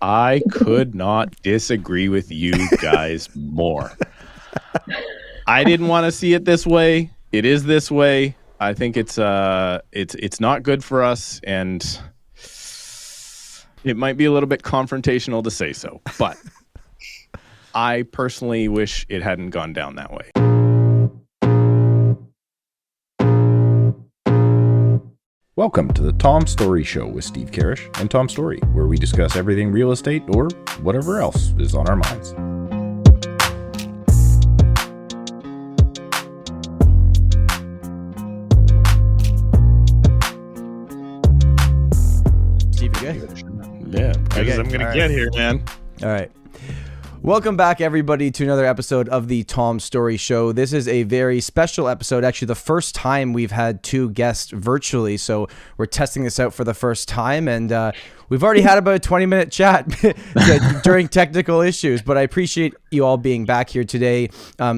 I could not disagree with you guys more. I didn't want to see it this way. It is this way. I think it's not good for us, and it might be a little bit confrontational to say so, but I personally wish it hadn't gone down that way. Welcome to the Tom Storey Show with Steve Karrasch and Tom Storey, where we discuss everything real estate or whatever else is on our minds. Steve, you good? Yeah, because I'm going to get here, man. All right. Welcome back, everybody, to another episode of the Tom Storey Show. This is a very special episode, actually the first time we've had two guests virtually, so we're testing this out for the first time, and we've already had about a 20-minute chat during technical issues, but I appreciate you all being back here today.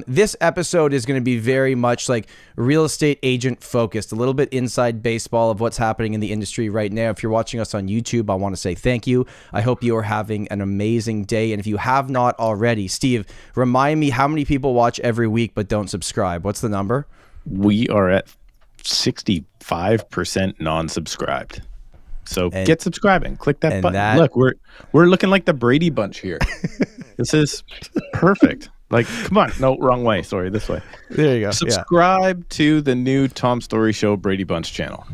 This episode is going to be very much like real estate agent focused, a little bit inside baseball of what's happening in the industry right now. If you're watching us on YouTube, I want to say thank you. I hope you are having an amazing day, and if you have not already, Steve, remind me how many people watch every week but don't subscribe. What's the number? We are at 65% non-subscribed. So get subscribing. Click that button. Look, we're looking like the Brady Bunch here. This is perfect. Like, come on. No, wrong way. Sorry, this way. There you go. Subscribe to the new Tom Storey Show Brady Bunch channel.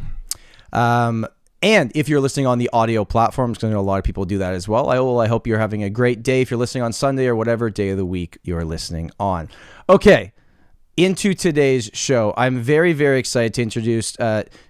And if you're listening on the audio platforms, because I know a lot of people do that as well, I hope you're having a great day if you're listening on Sunday or whatever day of the week you're listening on. Okay, into today's show. I'm very, very excited to introduce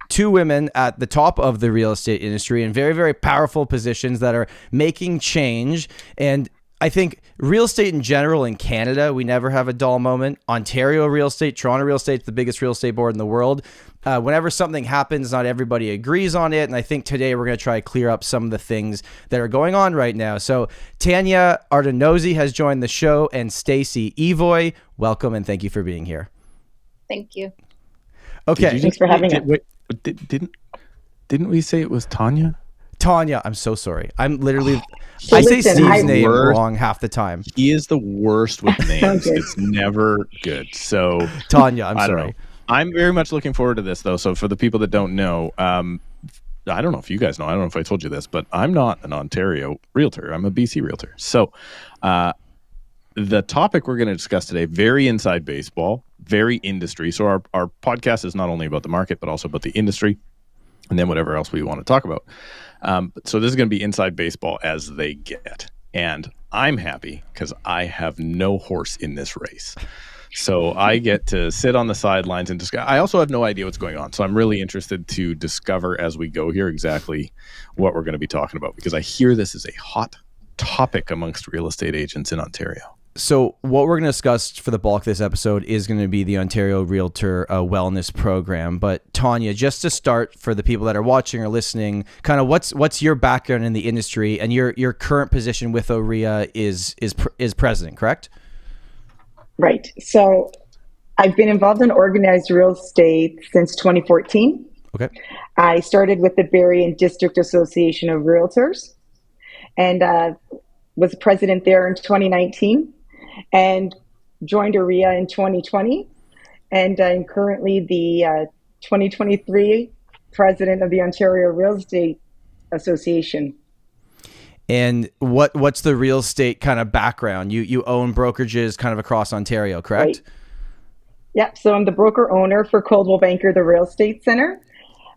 two women at the top of the real estate industry in very, very powerful positions that are making change. And I think real estate in general in Canada, we never have a dull moment. Ontario real estate, Toronto real estate, the biggest real estate board in the world. Whenever something happens, not everybody agrees on it. And I think today we're going to try to clear up some of the things that are going on right now. So Tania Artenosi has joined the show, and Stacey Evoy, welcome and thank you for being here. Thank you. Okay. Thanks for having us. Didn't we say it was Tania? Tania, I'm so sorry. I'm literally... I say Steve's name wrong half the time. He is the worst with names. It's never good. So Tania, I'm sorry. I'm very much looking forward to this, though. So for the people that don't know, I don't know if you guys know. I don't know if I told you this, but I'm not an Ontario realtor. I'm a BC realtor. So the topic we're going to discuss today, very inside baseball, very industry. So our podcast is not only about the market, but also about the industry, and then whatever else we want to talk about. So this is going to be inside baseball as they get. And I'm happy because I have no horse in this race. So I get to sit on the sidelines and discuss. I also have no idea what's going on. So I'm really interested to discover as we go here exactly what we're going to be talking about, because I hear this is a hot topic amongst real estate agents in Ontario. So what we're going to discuss for the bulk of this episode is going to be the Ontario Realtor Wellness Program. But Tania, just to start for the people that are watching or listening, kind of what's your background in the industry, and your current position with OREA is president, correct? Right. So I've been involved in organized real estate since 2014. Okay. I started with the Barrie and District Association of Realtors and was president there in 2019 and joined OREA in 2020. And I'm currently the 2023 president of the Ontario Real Estate Association. And what's the real estate kind of background? You own brokerages kind of across Ontario, correct? Right. Yep. So I'm the broker owner for Coldwell Banker, the Real Estate Center.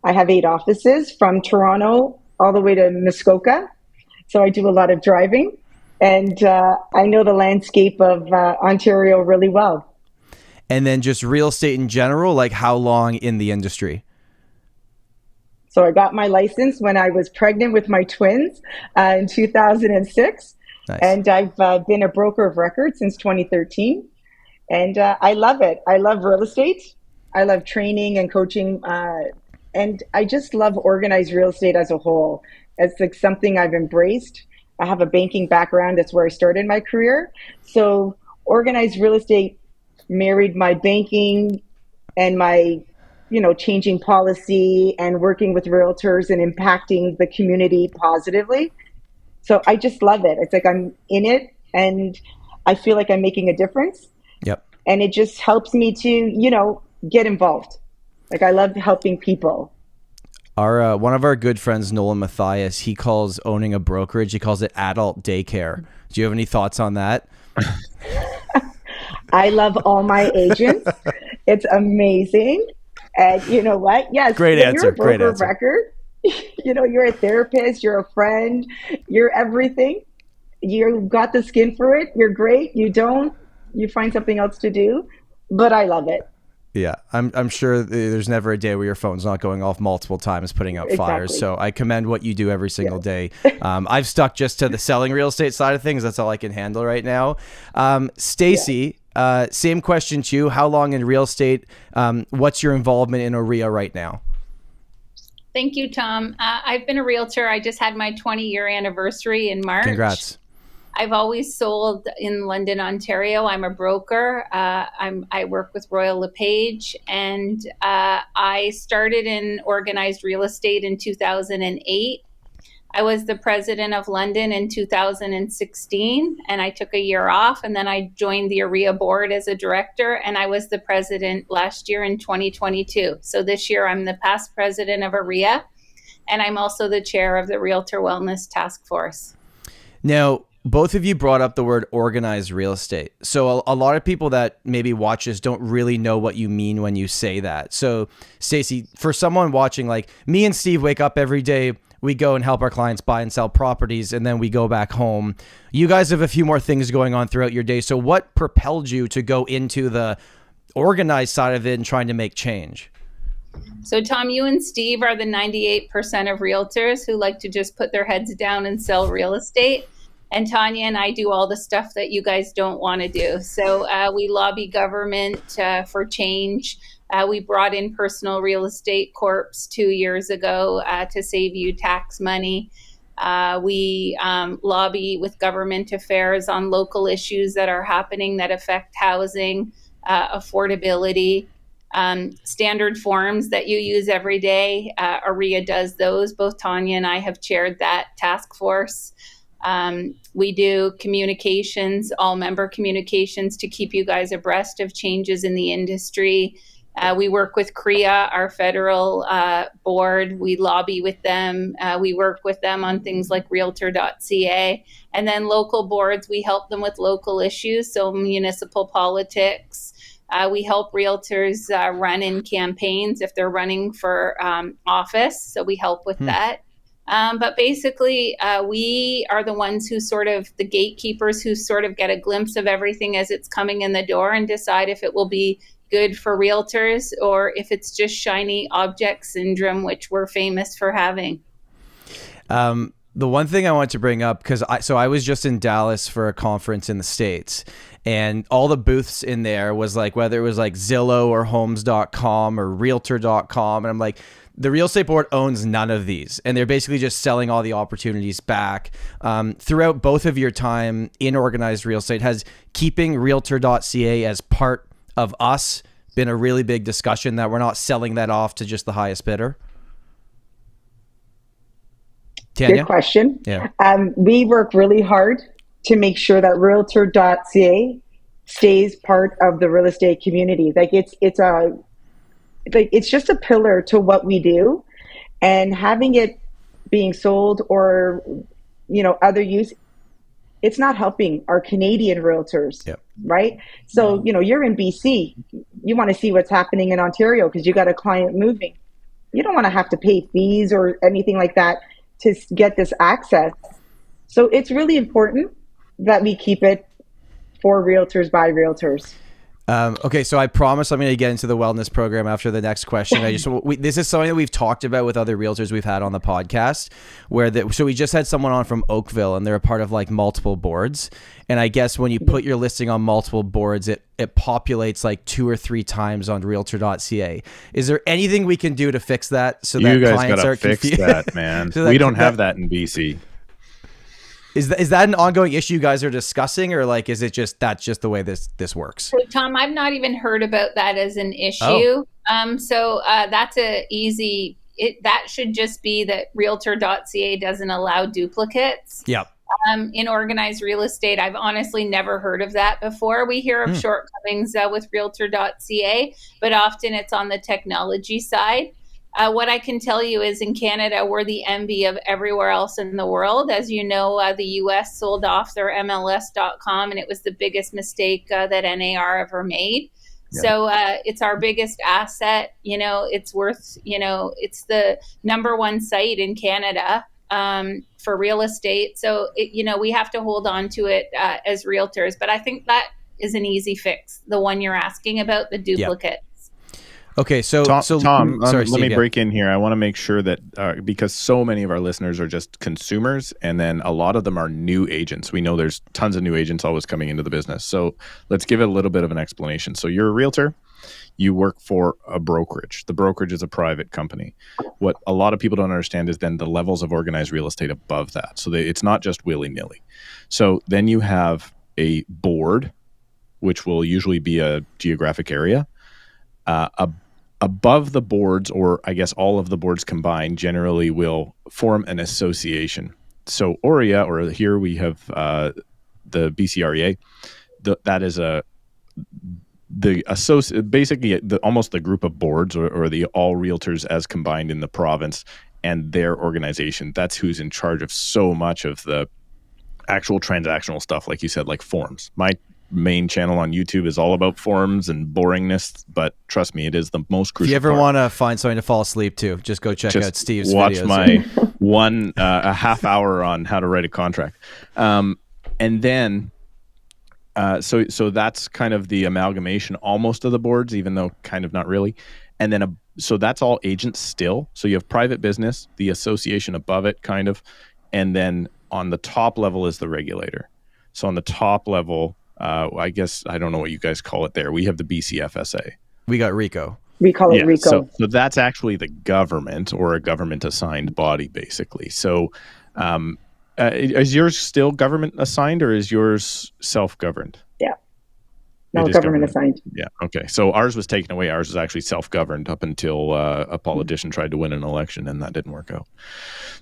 I have 8 offices from Toronto all the way to Muskoka. So I do a lot of driving, and I know the landscape of Ontario really well. And then just real estate in general, like how long in the industry? So I got my license when I was pregnant with my twins in 2006. Nice. And I've been a broker of record since 2013. And I love it. I love real estate. I love training and coaching. And I just love organized real estate as a whole. It's like something I've embraced. I have a banking background. That's where I started my career. So organized real estate married my banking and my changing policy and working with realtors and impacting the community positively. So I just love it. It's like I'm in it and I feel like I'm making a difference. Yep. And it just helps me to, get involved. Like I love helping people. Our one of our good friends, Nolan Matthias, he calls owning a brokerage, he calls it adult daycare. Do you have any thoughts on that? I love all my agents. It's amazing. And you know what? Yes, Great answer. You're a broker Great of answer. record. You're a therapist. You're a friend. You're everything. You've got the skin for it. You're great. You don't. You find something else to do. But I love it. Yeah, I'm sure there's never a day where your phone's not going off multiple times, putting out fires. Exactly. So I commend what you do every single day. I've stuck just to the selling real estate side of things. That's all I can handle right now. Stacey, same question to you. How long in real estate? What's your involvement in OREA right now? Thank you, Tom. I've been a realtor. I just had my 20-year anniversary in March. Congrats. I've always sold in London, Ontario. I'm a broker. I work with Royal LePage, and I started in organized real estate in 2008. I was the president of London in 2016, and I took a year off, and then I joined the OREA board as a director, and I was the president last year in 2022. So this year I'm the past president of OREA, and I'm also the chair of the Realtor Wellness Task Force. Now, both of you brought up the word organized real estate. So a lot of people that maybe watch this don't really know what you mean when you say that. So Stacey, for someone watching, like me and Steve wake up every day, we go and help our clients buy and sell properties, and then we go back home. You guys have a few more things going on throughout your day. So what propelled you to go into the organized side of it and trying to make change? So Tom, you and Steve are the 98% of realtors who like to just put their heads down and sell real estate. And Tania and I do all the stuff that you guys don't want to do. So we lobby government for change. We brought in personal real estate corps 2 years ago to save you tax money. We lobby with government affairs on local issues that are happening that affect housing, affordability, standard forms that you use every day. OREA does those. Both Tania and I have chaired that task force. We do communications, all member communications, to keep you guys abreast of changes in the industry. We work with CREA, our federal board. We lobby with them. We work with them on things like Realtor.ca. And then local boards, we help them with local issues, so municipal politics. We help realtors run in campaigns if they're running for office, so we help with that. But basically, we are the ones who sort of, the gatekeepers who sort of get a glimpse of everything as it's coming in the door and decide if it will be good for realtors or if it's just shiny object syndrome, which we're famous for having. The one thing I want to bring up, because I was just in Dallas for a conference in the States, and all the booths in there was like, whether it was like Zillow or Homes.com or Realtor.com, and I'm like, the real estate board owns none of these, and they're basically just selling all the opportunities back. Throughout both of your time in organized real estate, has keeping Realtor.ca as part of us been a really big discussion, that we're not selling that off to just the highest bidder? Tania? Good question. Yeah. We work really hard to make sure that Realtor.ca stays part of the real estate community. Like it's just a pillar to what we do, and having it being sold or other use, it's not helping our Canadian realtors. Yep. Right? So you're in BC, you want to see what's happening in Ontario because you got a client moving. You don't want to have to pay fees or anything like that to get this access. So it's really important that we keep it for realtors by realtors. Okay, so I promise I'm going to get into the wellness program after the next question. This is something that we've talked about with other realtors we've had on the podcast, so we just had someone on from Oakville, and they're a part of like multiple boards. And I guess when you put your listing on multiple boards, it populates like 2 or 3 times on Realtor.ca. Is there anything we can do to fix that so that clients aren't confused? You guys gotta fix that, man. We don't have that in BC. Is that an ongoing issue you guys are discussing, or like is it just that's just the way this works? So Tom, I've not even heard about that as an issue. Oh. So that's a easy. That should just be that Realtor.ca doesn't allow duplicates. Yep. in organized real estate. I've honestly never heard of that before. We hear of shortcomings with Realtor.ca, but often it's on the technology side. What I can tell you is in Canada, we're the envy of everywhere else in the world. As you know, the US sold off their MLS.com, and it was the biggest mistake that NAR ever made. Yeah. So it's our biggest asset. It's worth, it's the number one site in Canada for real estate. So, we have to hold on to it as realtors. But I think that is an easy fix, the one you're asking about, the duplicate. Okay, so Tom, sorry, let me break in here. I want to make sure that because so many of our listeners are just consumers, and then a lot of them are new agents. We know there's tons of new agents always coming into the business. So let's give it a little bit of an explanation. So you're a realtor. You work for a brokerage. The brokerage is a private company. What a lot of people don't understand is then the levels of organized real estate above that. So it's not just willy-nilly. So then you have a board, which will usually be a geographic area. Above the boards, or I guess all of the boards combined, generally will form an association. So OREA, or here we have the BCREA, that is basically almost the group of boards or the all realtors as combined in the province and their organization. That's who's in charge of so much of the actual transactional stuff, like you said, like forms. My main channel on YouTube is all about forms and boringness, but trust me, it is the most crucial. If you ever want to find something to fall asleep to, just go check out Steve's watch videos. My a half hour on how to write a contract. And then so that's kind of the amalgamation almost of the boards, even though kind of not really. And then so that's all agents still. So you have private business, the association above it kind of, and then on the top level is the regulator. So on the top level, I guess, I don't know what you guys call it there. We have the BCFSA. We got RICO. We call it RICO. So that's actually the government or a government assigned body, basically. So is yours still government assigned or is yours self-governed? Yeah. No, government assigned. Yeah. Okay. So ours was taken away. Ours was actually self-governed up until a politician tried to win an election, and that didn't work out.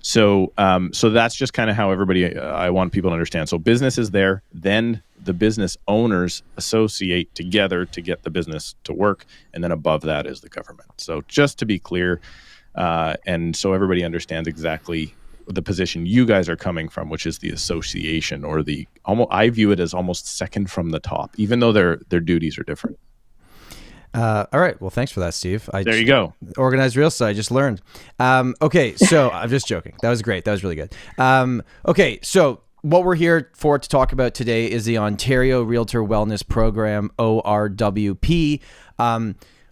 So so that's just kind of how I want people to understand. So business is there, then the business owners associate together to get the business to work, and then above that is the government. So just to be clear, and so everybody understands exactly the position you guys are coming from, which is the association, or I view it as almost second from the top, even though their duties are different. All right. Well, thanks for that, Steve. There you go. Organized real estate. I just learned. Okay. So I'm just joking. That was great. That was really good. Okay. So what we're here for to talk about today is the Ontario Realtor Wellness Program, ORWP.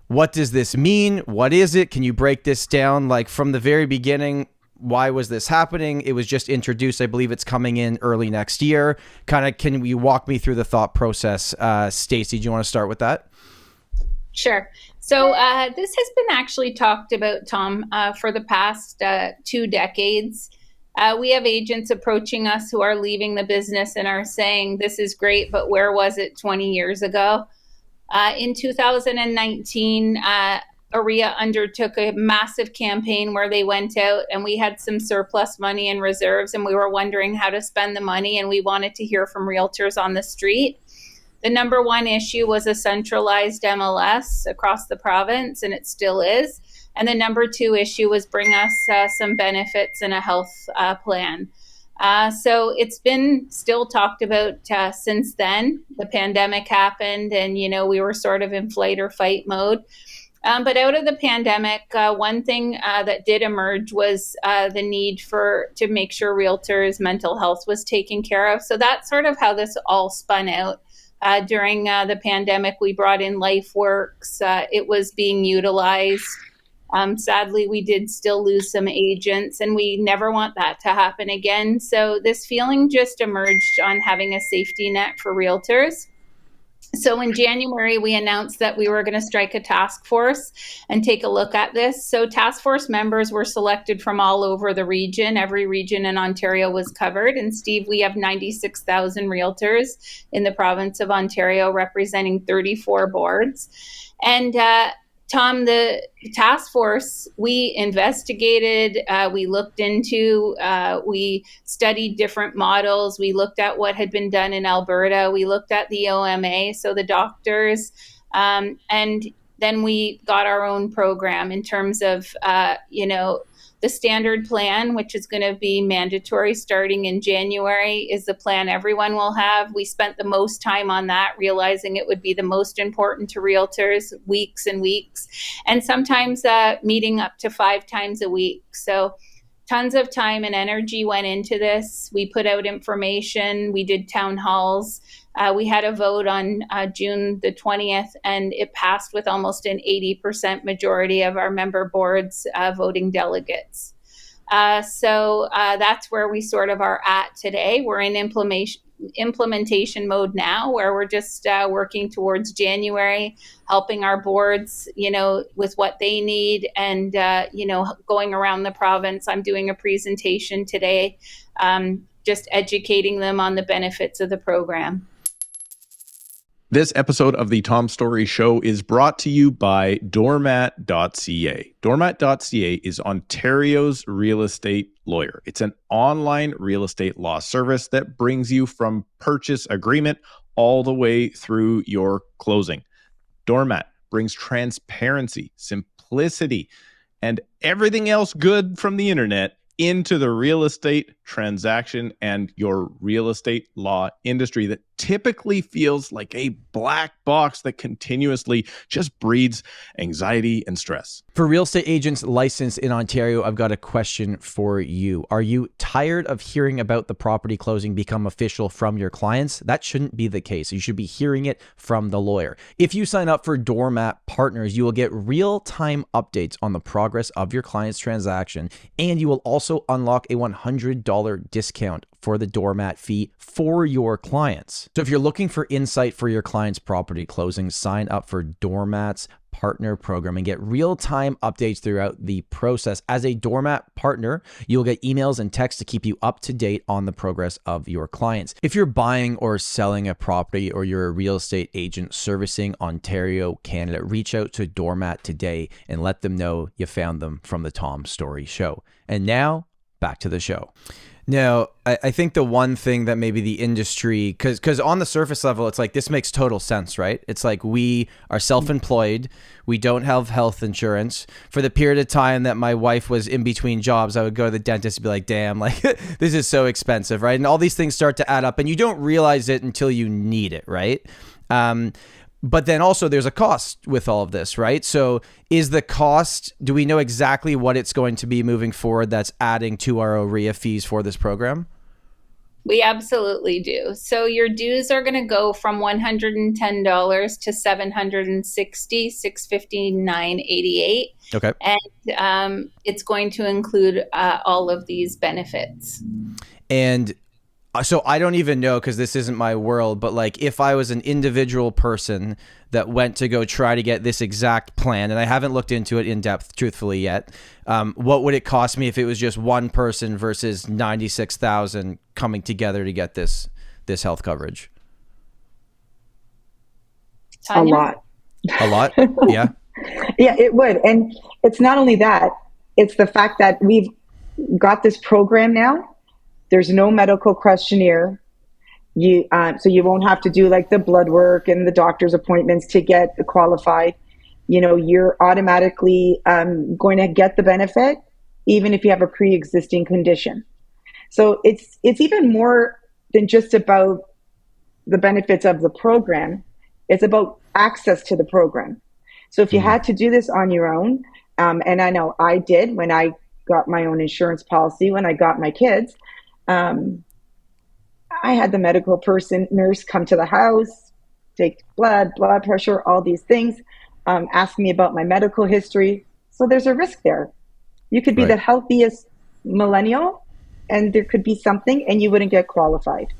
What does this mean? What is it? Can you break this down? Like from the very beginning, why was this happening? It was just introduced. I believe it's coming in early next year. Can you walk me through the thought process? Stacey, do you want to start with that? Sure. So this has been actually talked about, Tom, for the past 2 decades. We have agents approaching us who are leaving the business and are saying, this is great, but where was it 20 years ago? In 2019, OREA undertook a massive campaign where they went out and we had some surplus money in reserves and we were wondering how to spend the money, and we wanted to hear from realtors on the street. The number one issue was a centralized MLS across the province, and it still is. And the number 2 issue was bring us some benefits and a health plan. So it's been still talked about since then. The pandemic happened and, we were sort of in flight or fight mode. But out of the pandemic, one thing that did emerge was the need to make sure realtors' mental health was taken care of. So that's sort of how this all spun out. During the pandemic, we brought in LifeWorks. It was being utilized. Sadly, we did still lose some agents, and we never want that to happen again. So this feeling just emerged on having a safety net for realtors. So in January, we announced that we were going to strike a task force and take a look at this. So task force members were selected from all over the region. Every region in Ontario was covered. And Steve, we have 96,000 realtors in the province of Ontario representing 34 boards. And Tom, the task force, we investigated, we looked into, we studied different models. We looked at what had been done in Alberta. We looked at the OMA, so the doctors, and then we got our own program in terms of, the standard plan, which is going to be mandatory starting in January, is the plan everyone will have. We spent the most time on that, realizing it would be the most important to realtors, weeks and weeks, and sometimes meeting up to 5 times a week. So tons of time and energy went into this. We put out information. We did town halls. We had a vote on June the 20th, and it passed with almost an 80% majority of our member boards voting delegates. So that's where we sort of are at today. We're in implementation mode now, where we're just working towards January, helping our boards, with what they need, and, going around the province. I'm doing a presentation today, just educating them on the benefits of the program. This episode of the Tom Storey Show is brought to you by Doormat.ca. Doormat.ca is Ontario's real estate lawyer. It's an online real estate law service that brings you from purchase agreement all the way through your closing. Doormat brings transparency, simplicity, and everything else good from the internet into the real estate transaction and your real estate law industry that typically feels like a black box that continuously just breeds anxiety and stress. For real estate agents licensed in Ontario, I've got a question for you. Are you tired of hearing about the property closing become official from your clients? That shouldn't be the case. You should be hearing it from the lawyer. If you sign up for Doormat Partners, you will get real-time updates on the progress of your client's transaction, and you will also unlock a $100 discount for the doormat fee for your clients. So if you're looking for insight for your client's property closing, sign up for Doormat's partner program and get real-time updates throughout the process. As a Doormat partner, you'll get emails and texts to keep you up to date on the progress of your clients. If you're buying or selling a property, or you're a real estate agent servicing Ontario, Canada, reach out to Doormat today and let them know you found them from the Tom Storey Show. And now, back to the show. Now, I think the one thing that maybe the industry, because on the surface level, it's like, this makes total sense, right? It's like, we are self-employed. We don't have health insurance. For the period of time that my wife was in between jobs, I would go to the dentist and be like, damn, like, this is so expensive, right? And all these things start to add up, and you don't realize it until you need it, right? But then also there's a cost with all of this, right? So is the cost, do we know exactly what it's going to be moving forward that's adding to our OREA fees for this program? We absolutely do. So your dues are going to go from $110 to $760, $659.88. Okay. And it's going to include all of these benefits. And so I don't even know, because this isn't my world, but like, if I was an individual person that went to go try to get this exact plan, and I haven't looked into it in depth, truthfully, yet, what would it cost me if it was just one person versus 96,000 coming together to get this health coverage? Tania? A lot. Yeah. Yeah, it would. And it's not only that, it's the fact that we've got this program now. There's no medical questionnaire. So you won't have to do like the blood work and the doctor's appointments to get qualified. You're automatically going to get the benefit, even if you have a pre-existing condition. So it's even more than just about the benefits of the program. It's about access to the program. So if you had to do this on your own, and I know I did when I got my own insurance policy, when I got my kids, I had the medical nurse come to the house, take blood pressure, all these things, ask me about my medical history. So there's a risk there. You could be the healthiest millennial, and there could be something, and you wouldn't get qualified.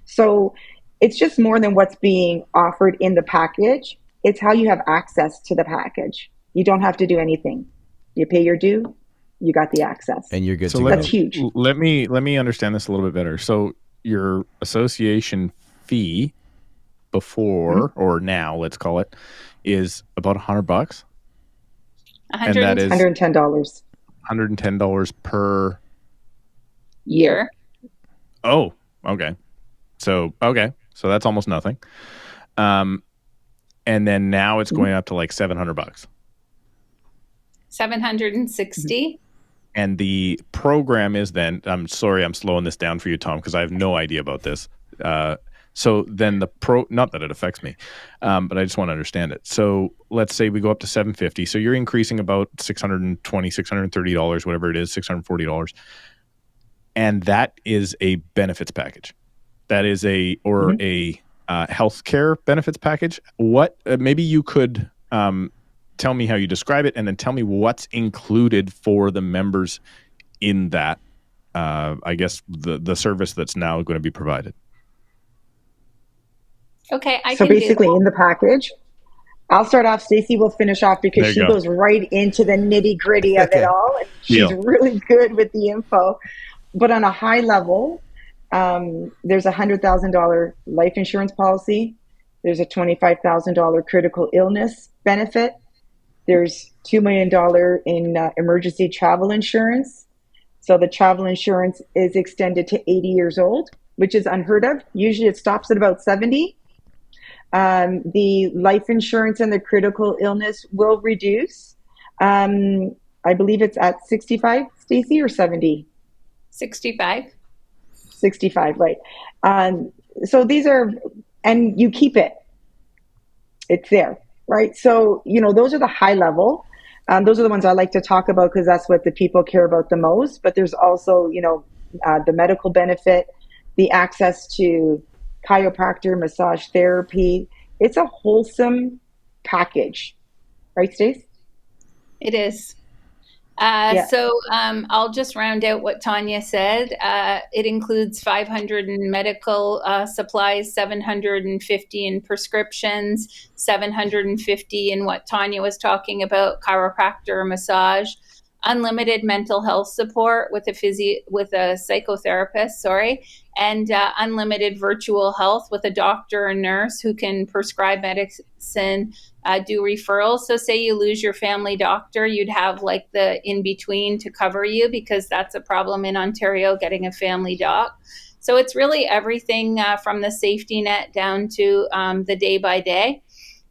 So it's just more than what's being offered in the package. It's how you have access to the package. You don't have to do anything. You pay your due. You got the access, and you're good to go. That's huge. Let me understand this a little bit better. So your association fee before or now, let's call it, is about $100. And that is $110 $110 per year. Oh, okay. So that's almost nothing. And then now it's going up to like $700. 760. And the program is then, I'm sorry, I'm slowing this down for you, Tom, because I have no idea about this. So then not that it affects me, but I just want to understand it. So let's say we go up to $750. So you're increasing about $620, $630, whatever it is, $640. And that is a benefits package. That is a healthcare benefits package. What, maybe you could tell me how you describe it, and then tell me what's included for the members in that, I guess, the service that's now going to be provided. Okay, so basically in the package, I'll start off. Stacey will finish off because she goes right into the nitty gritty of it all. And she's really good with the info. But on a high level, there's a $100,000 life insurance policy. There's a $25,000 critical illness benefit. There's $2 million in emergency travel insurance. So the travel insurance is extended to 80 years old, which is unheard of. Usually it stops at about 70. The life insurance and the critical illness will reduce. I believe it's at 65, Stacey, or 70? 65. 65, right. So these are, and you keep it. It's there, right? So, those are the high level. Those are the ones I like to talk about because that's what the people care about the most. But there's also, the medical benefit, the access to chiropractor, massage therapy. It's a wholesome package, right, Stace? It is. So I'll just round out what Tania said. It includes 500 in medical supplies, 750 in prescriptions, 750 in what Tania was talking about, chiropractor, massage, unlimited mental health support with a psychotherapist, and unlimited virtual health with a doctor or nurse who can prescribe medicine, do referrals. So say you lose your family doctor, you'd have like the in-between to cover you because that's a problem in Ontario, getting a family doc. So it's really everything from the safety net down to the day by day.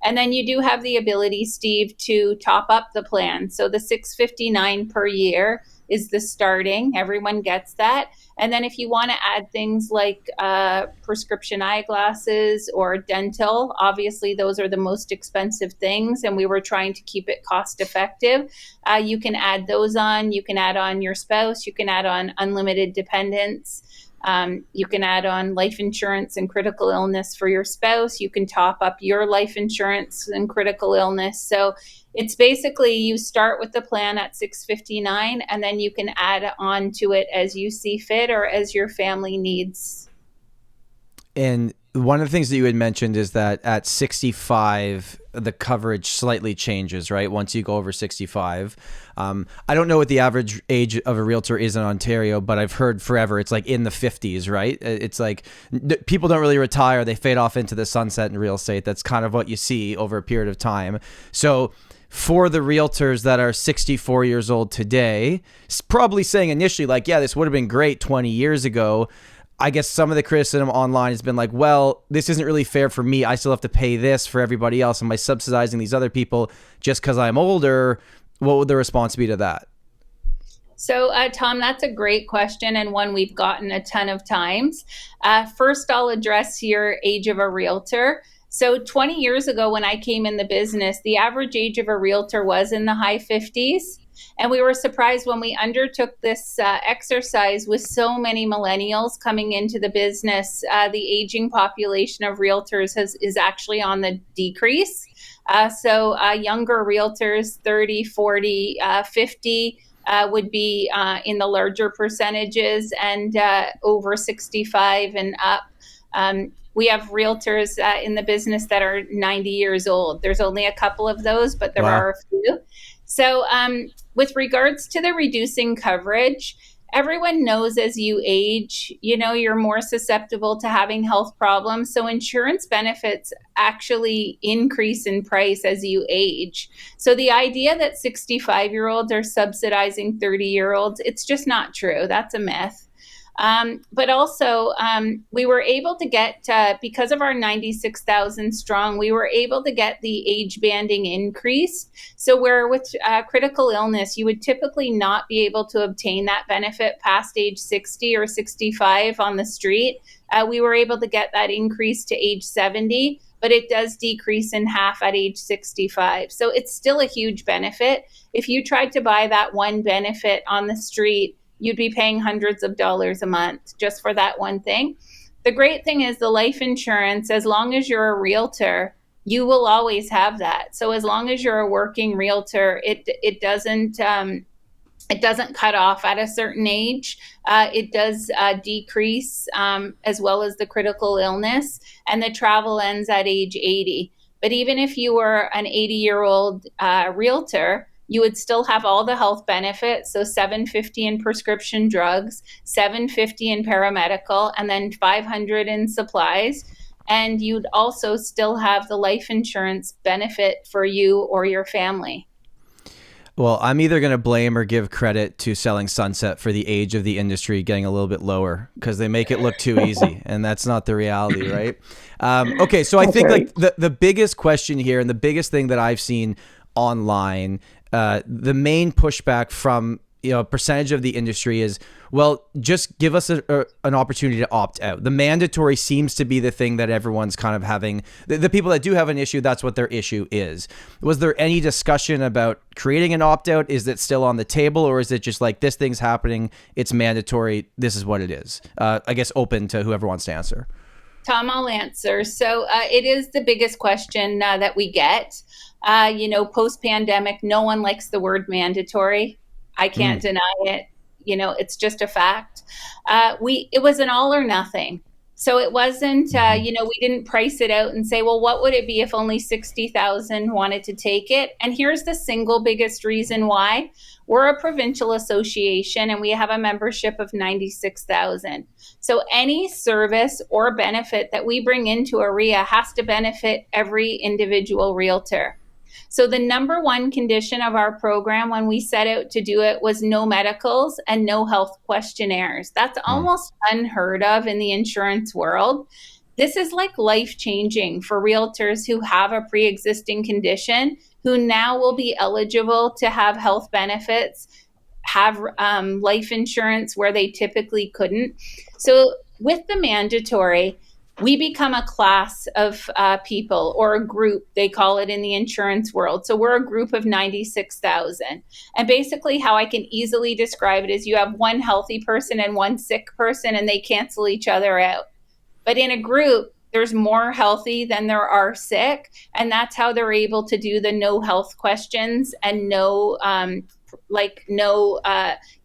And then you do have the ability, Steve, to top up the plan. So the $659 per year is the starting. Everyone gets that. And then if you want to add things like prescription eyeglasses or dental, obviously those are the most expensive things. And we were trying to keep it cost effective. You can add those on. You can add on your spouse. You can add on unlimited dependents. You can add on life insurance and critical illness for your spouse. You can top up your life insurance and critical illness. So it's basically you start with the plan at $659 and then you can add on to it as you see fit or as your family needs. And one of the things that you had mentioned is that at 65, the coverage slightly changes, right? Once you go over 65. I don't know what the average age of a realtor is in Ontario, but I've heard forever it's like in the 50s, right? It's like people don't really retire. They fade off into the sunset in real estate. That's kind of what you see over a period of time. So for the realtors that are 64 years old today, probably saying initially like, yeah, this would have been great 20 years ago. I guess some of the criticism online has been like, well, this isn't really fair for me. I still have to pay this for everybody else. Am I subsidizing these other people just because I'm older? What would the response be to that? So, Tom, that's a great question and one we've gotten a ton of times. First, I'll address your age of a realtor. So 20 years ago when I came in the business, the average age of a realtor was in the high 50s. And we were surprised when we undertook this exercise with so many millennials coming into the business. The aging population of realtors is actually on the decrease. So younger realtors, 30, 40, 50, would be in the larger percentages, and over 65 and up. We have realtors in the business that are 90 years old. There's only a couple of those, but there are a few. So with regards to the reducing coverage, everyone knows as you age, you're more susceptible to having health problems. So insurance benefits actually increase in price as you age. So the idea that 65-year-olds are subsidizing 30-year-olds, it's just not true. That's a myth. But also, we were able to get, because of our 96,000 strong, we were able to get the age banding increased. So where with critical illness, you would typically not be able to obtain that benefit past age 60 or 65 on the street. We were able to get that increase to age 70, but it does decrease in half at age 65. So it's still a huge benefit. If you tried to buy that one benefit on the street, you'd be paying hundreds of dollars a month just for that one thing. The great thing is the life insurance, as long as you're a realtor, you will always have that. So as long as you're a working realtor, it doesn't cut off at a certain age. It does decrease, as well as the critical illness, and the travel ends at age 80. But even if you were an 80-year-old realtor, you would still have all the health benefits. So $750 in prescription drugs, $750 in paramedical, and then $500 in supplies. And you'd also still have the life insurance benefit for you or your family. Well, I'm either going to blame or give credit to Selling Sunset for the age of the industry getting a little bit lower, because they make it look too easy, and that's not the reality, right? Okay, so I think like the biggest question here, and the biggest thing that I've seen online, the main pushback from a percentage of the industry is, well, just give us an opportunity to opt out. The mandatory seems to be the thing that everyone's kind of having. The people that do have an issue, that's what their issue is. Was there any discussion about creating an opt out? Is it still on the table, or is it just like, this thing's happening, it's mandatory, this is what it is? I guess open to whoever wants to answer. Tom, I'll answer. So it is the biggest question that we get. Post-pandemic, no one likes the word mandatory. I can't deny it. It's just a fact. It was an all or nothing. So it wasn't, we didn't price it out and say, well, what would it be if only 60,000 wanted to take it? And here's the single biggest reason why. We're a provincial association and we have a membership of 96,000. So any service or benefit that we bring into OREA has to benefit every individual realtor. So the number one condition of our program when we set out to do it was no medicals and no health questionnaires. That's almost unheard of in the insurance world. This is like life-changing for realtors who have a pre-existing condition, who now will be eligible to have health benefits, have life insurance where they typically couldn't. So with the mandatory, we become a class of people, or a group, they call it in the insurance world. So we're a group of 96,000. And basically how I can easily describe it is you have one healthy person and one sick person, and they cancel each other out. But in a group, there's more healthy than there are sick. And that's how they're able to do the no health questions and no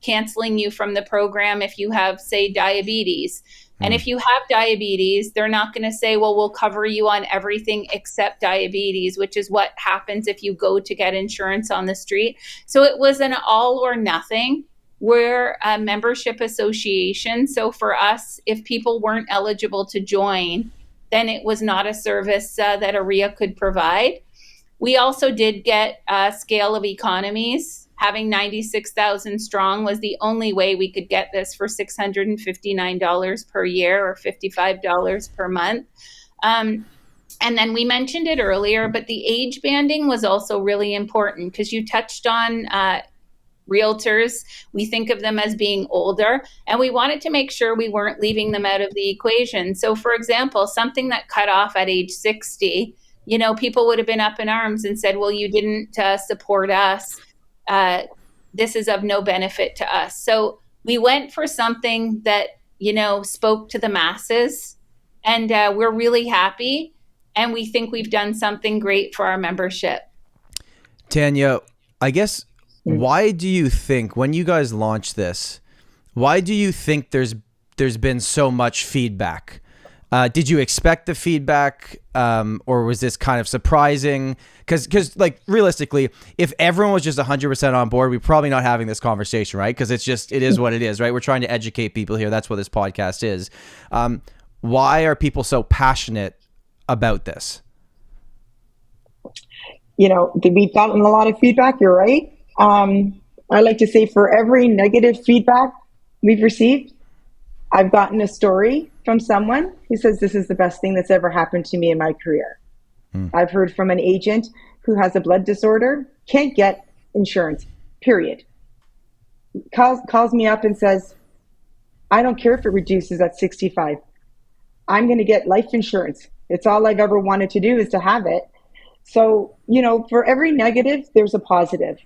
canceling you from the program if you have, say, diabetes. And if you have diabetes, they're not going to say, well, we'll cover you on everything except diabetes, which is what happens if you go to get insurance on the street. So it was an all or nothing. We're a membership association. So for us, if people weren't eligible to join, then it was not a service that OREA could provide. We also did get a scale of economies. Having 96,000 strong was the only way we could get this for $659 per year or $55 per month. And then we mentioned it earlier, but the age banding was also really important because you touched on realtors. We think of them as being older, and we wanted to make sure we weren't leaving them out of the equation. So for example, something that cut off at age 60, people would have been up in arms and said, well, you didn't support us. This is of no benefit to us. So we went for something that, spoke to the masses, and we're really happy. And we think we've done something great for our membership. Tania, I guess, why do you think when you guys launched this, why do you think there's been so much feedback? Did you expect the feedback, or was this kind of surprising? Because like realistically, if everyone was just 100% on board, we're probably not having this conversation, right? Because it is what it is, right? We're trying to educate people here. That's what this podcast is. Why are people so passionate about this? We've gotten a lot of feedback. You're right. I like to say for every negative feedback we've received, I've gotten a story from someone who says this is the best thing that's ever happened to me in my career. I've heard from an agent who has a blood disorder, can't get insurance, period. Calls me up and says, I don't care if it reduces at 65. I'm going to get life insurance. It's all I've ever wanted to do is to have it. So, for every negative, there's a positive.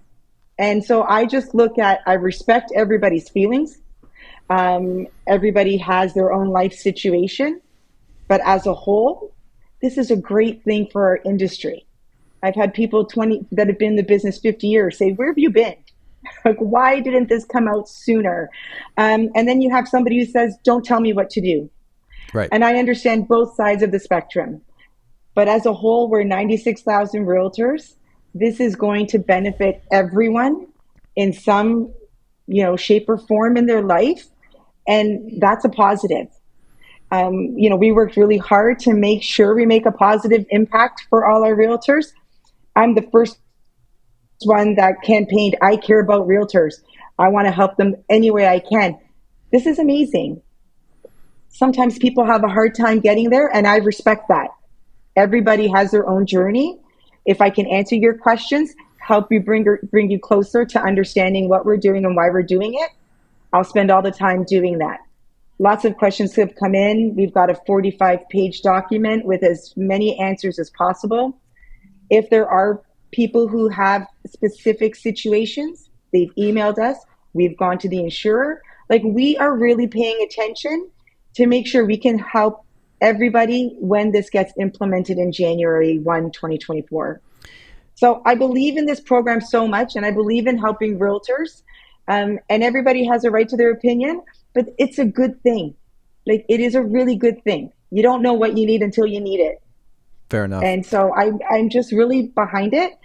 And so I just I respect everybody's feelings. Everybody has their own life situation, but as a whole, this is a great thing for our industry. I've had people that have been in the business 50 years say, where have you been? Like, why didn't this come out sooner? And then you have somebody who says, don't tell me what to do. Right. And I understand both sides of the spectrum, but as a whole, we're 96,000 realtors. This is going to benefit everyone in some, shape or form in their life. And that's a positive. We worked really hard to make sure we make a positive impact for all our realtors. I'm the first one that campaigned, I care about realtors. I want to help them any way I can. This is amazing. Sometimes people have a hard time getting there, and I respect that. Everybody has their own journey. If I can answer your questions, help you bring you closer to understanding what we're doing and why we're doing it, I'll spend all the time doing that. Lots of questions have come in. We've got a 45-page document with as many answers as possible. If there are people who have specific situations, they've emailed us. We've gone to the insurer. Like, we are really paying attention to make sure we can help everybody when this gets implemented in January 1, 2024. So I believe in this program so much, and I believe in helping realtors. And everybody has a right to their opinion, but it's a good thing. Like, it is a really good thing. You don't know what you need until you need it. Fair enough. And so I'm just really behind it,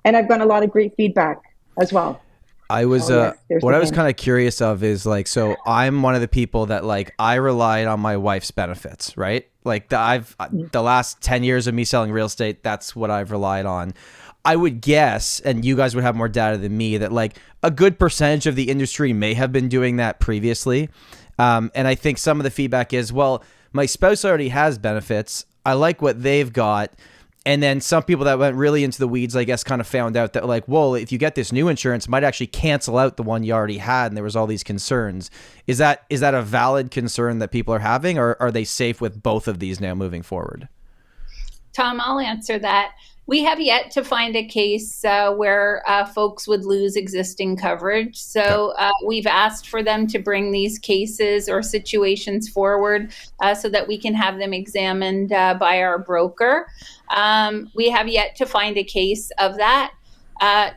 and I've gotten a lot of great feedback as well. I was what I was kind of curious of is like, so I'm one of the people that like I relied on my wife's benefits, right? Like the last 10 years of me selling real estate, that's what I've relied on. I would guess, and you guys would have more data than me, that like a good percentage of the industry may have been doing that previously. And I think some of the feedback is, well, my spouse already has benefits. I like what they've got. And then some people that went really into the weeds, I guess, kind of found out that like, well, if you get this new insurance, it might actually cancel out the one you already had. And there was all these concerns. Is that a valid concern that people are having, or are they safe with both of these now moving forward? Tom, I'll answer that. We have yet to find a case where folks would lose existing coverage. So we've asked for them to bring these cases or situations forward so that we can have them examined by our broker. We have yet to find a case of that.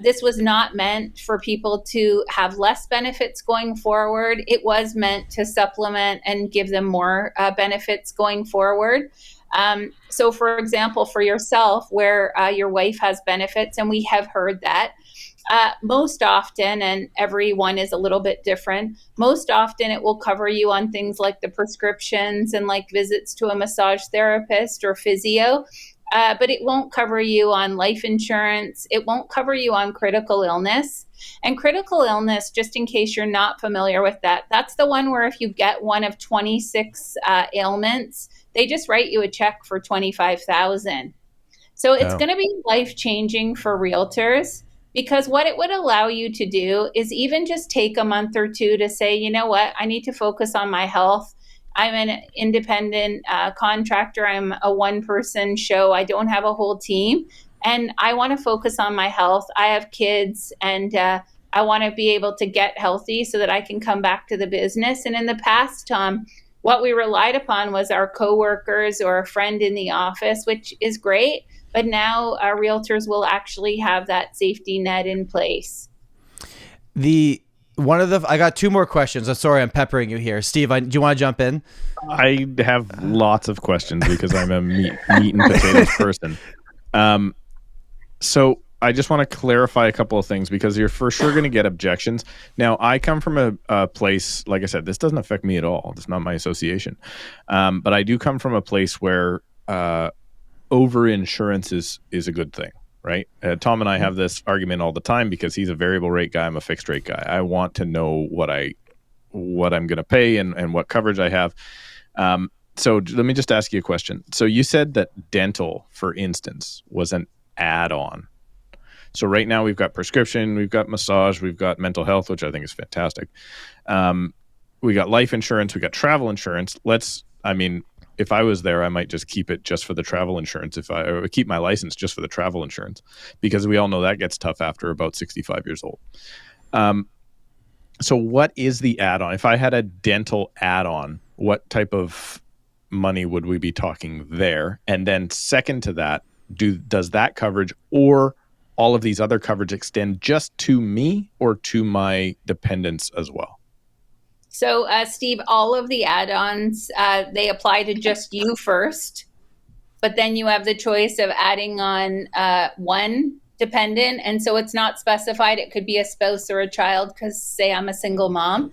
This was not meant for people to have less benefits going forward. It was meant to supplement and give them more benefits going forward. So for example, for yourself, where your wife has benefits, and we have heard that, most often, and everyone is a little bit different, most often it will cover you on things like the prescriptions and like visits to a massage therapist or physio, but it won't cover you on life insurance. It won't cover you on critical illness. And critical illness, just in case you're not familiar with that, that's the one where if you get one of 26 ailments, they just write you a check for $25,000. So it's going to be life-changing for realtors, because what it would allow you to do is even just take a month or two to say, you know what, I need to focus on my health. I'm an independent contractor. I'm a one-person show. I don't have a whole team. And I want to focus on my health. I have kids, and I want to be able to get healthy so that I can come back to the business. And in the past, Tom, what we relied upon was our coworkers or a friend in the office, which is great. But now our realtors will actually have that safety net in place. I got two more questions. I'm sorry, I'm peppering you here. Steve, do you want to jump in? I have lots of questions because I'm a meat and potatoes person. So I just want to clarify a couple of things because you're for sure going to get objections. Now, I come from a place, like I said, this doesn't affect me at all. It's not my association. But I do come from a place where over-insurance is a good thing, right? Tom and I have this argument all the time because he's a variable rate guy. I'm a fixed rate guy. I want to know what I'm going to pay and what coverage I have. So let me just ask you a question. So you said that dental, for instance, was an add-on. So right now we've got prescription, we've got massage, we've got mental health, which I think is fantastic. We got life insurance, we got travel insurance. If I was there, I might just keep it just for the travel insurance. Or keep my license just for the travel insurance, because we all know that gets tough after about 65 years old. So what is the add-on? If I had a dental add-on, what type of money would we be talking there? And then second to that, does that coverage or all of these other coverage extend just to me or to my dependents as well? So, Steve, all of the add-ons, they apply to just you first, but then you have the choice of adding on one dependent. And so it's not specified. It could be a spouse or a child because, say, I'm a single mom,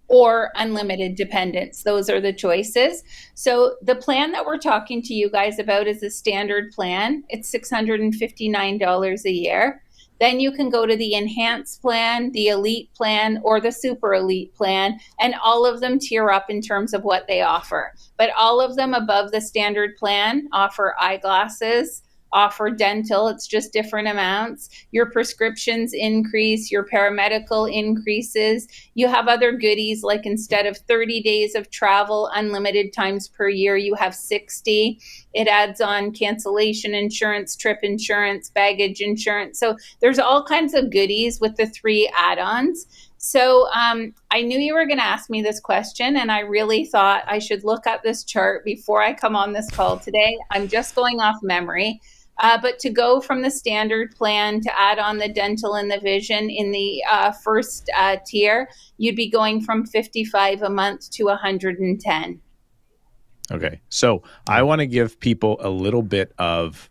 or unlimited dependents. Those are the choices. So the plan that we're talking to you guys about is the standard plan. It's $659 a year. Then you can go to the enhanced plan, the elite plan, or the super elite plan, and all of them tier up in terms of what they offer. But all of them above the standard plan offer eyeglasses, offer dental. It's just different amounts. Your prescriptions increase, your paramedical increases. You have other goodies, like instead of 30 days of travel, unlimited times per year, you have 60. It adds on cancellation insurance, trip insurance, baggage insurance. So there's all kinds of goodies with the 3 add-ons. So I knew you were going to ask me this question, and I really thought I should look up this chart before I come on this call today. I'm just going off memory. But to go from the standard plan to add on the dental and the vision in the first tier, you'd be going from $55 a month to $110. Okay, so I want to give people a little bit of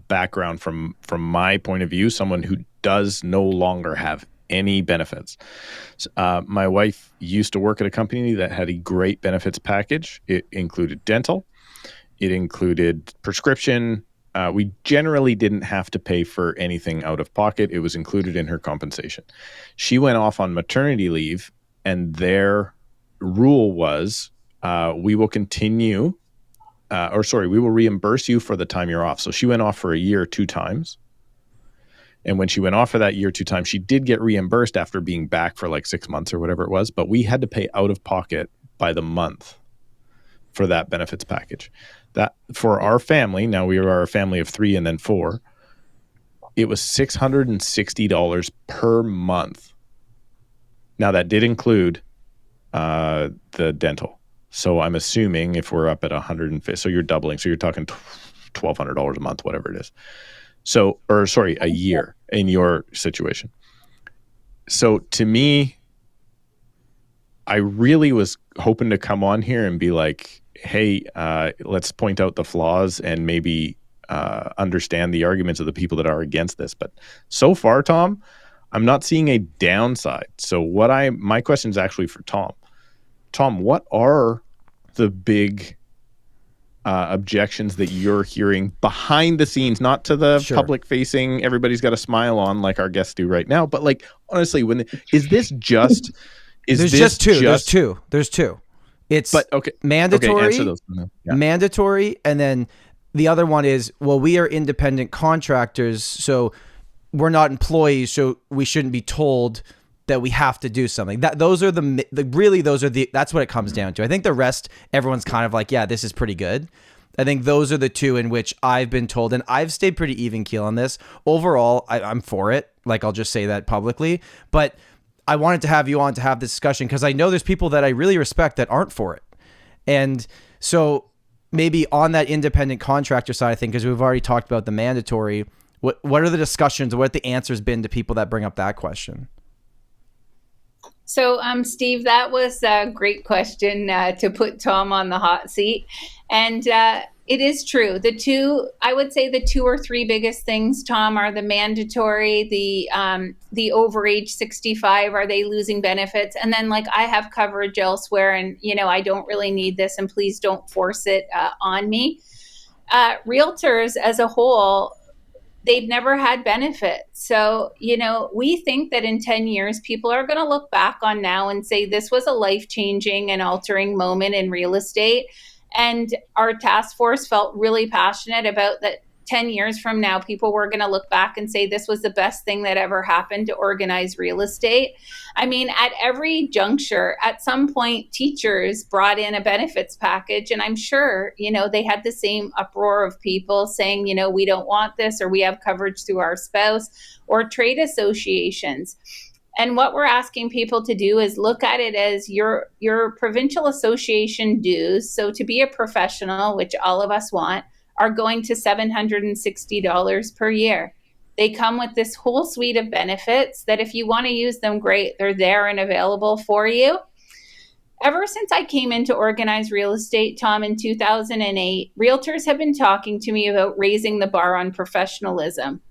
background from my point of view, someone who does no longer have any benefits. My wife used to work at a company that had a great benefits package. It included dental. It included prescription. We generally didn't have to pay for anything out of pocket. It was included in her compensation. She went off on maternity leave, and their rule was, we will reimburse you for the time you're off. So she went off for a year 2 times. And when she went off for that year 2 times, she did get reimbursed after being back for like 6 months or whatever it was. But we had to pay out of pocket by the month for that benefits package. That for our family, now we are a family of 3 and then 4, it was $660 per month. Now that did include the dental. So I'm assuming if we're up at 150, so you're doubling. So you're talking $1,200 a month, whatever it is. A year in your situation. So to me, I really was hoping to come on here and be like, hey, let's point out the flaws and maybe understand the arguments of the people that are against this. But so far, Tom, I'm not seeing a downside. So my question is actually for Tom. Tom, what are the big objections that you're hearing behind the scenes, not to the public facing, everybody's got a smile on like our guests do right now, but like, honestly, there's two. It's mandatory, okay, answer those. Yeah. Mandatory, and then the other one is, well, we are independent contractors, so we're not employees, so we shouldn't be told that we have to do something. That's what it comes down to. I think the rest, everyone's kind of like, yeah, this is pretty good. I think those are the 2 in which I've been told, and I've stayed pretty even keel on this. Overall, I'm for it. Like, I'll just say that publicly, but I wanted to have you on to have this discussion because I know there's people that I really respect that aren't for it. And so maybe on that independent contractor side of things, because we've already talked about the mandatory, what are the discussions, what the answers been to people that bring up that question? So, Steve, that was a great question to put Tom on the hot seat. And it is true. I would say the two or three biggest things, Tom, are the mandatory, the over age 65, are they losing benefits? And then like I have coverage elsewhere and, I don't really need this and please don't force it on me. Realtors as a whole, they've never had benefits. So, we think that in 10 years, people are going to look back on now and say this was a life-changing and altering moment in real estate. And our task force felt really passionate about that 10 years from now, people were going to look back and say this was the best thing that ever happened to organized real estate. I mean, at every juncture, at some point, teachers brought in a benefits package. And I'm sure, they had the same uproar of people saying, we don't want this, or we have coverage through our spouse, or trade associations. And what we're asking people to do is look at it as your provincial association dues. So to be a professional, which all of us want, are going to $760 per year. They come with this whole suite of benefits that if you want to use them, great, they're there and available for you. Ever since I came into organized real estate, Tom, in 2008, realtors have been talking to me about raising the bar on professionalism.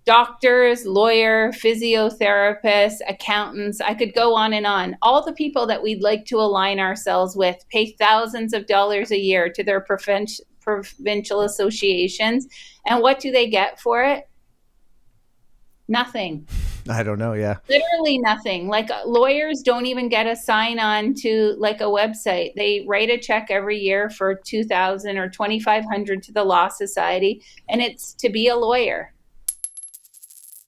Doctors, lawyer, physiotherapists, accountants, I could go on and on. All the people that we'd like to align ourselves with pay thousands of dollars a year to their provincial associations. And what do they get for it? Nothing. I don't know. Yeah. Literally nothing. Like lawyers don't even get a sign on to like a website. They write a check every year for $2,000 or $2,500 to the Law Society, and it's to be a lawyer.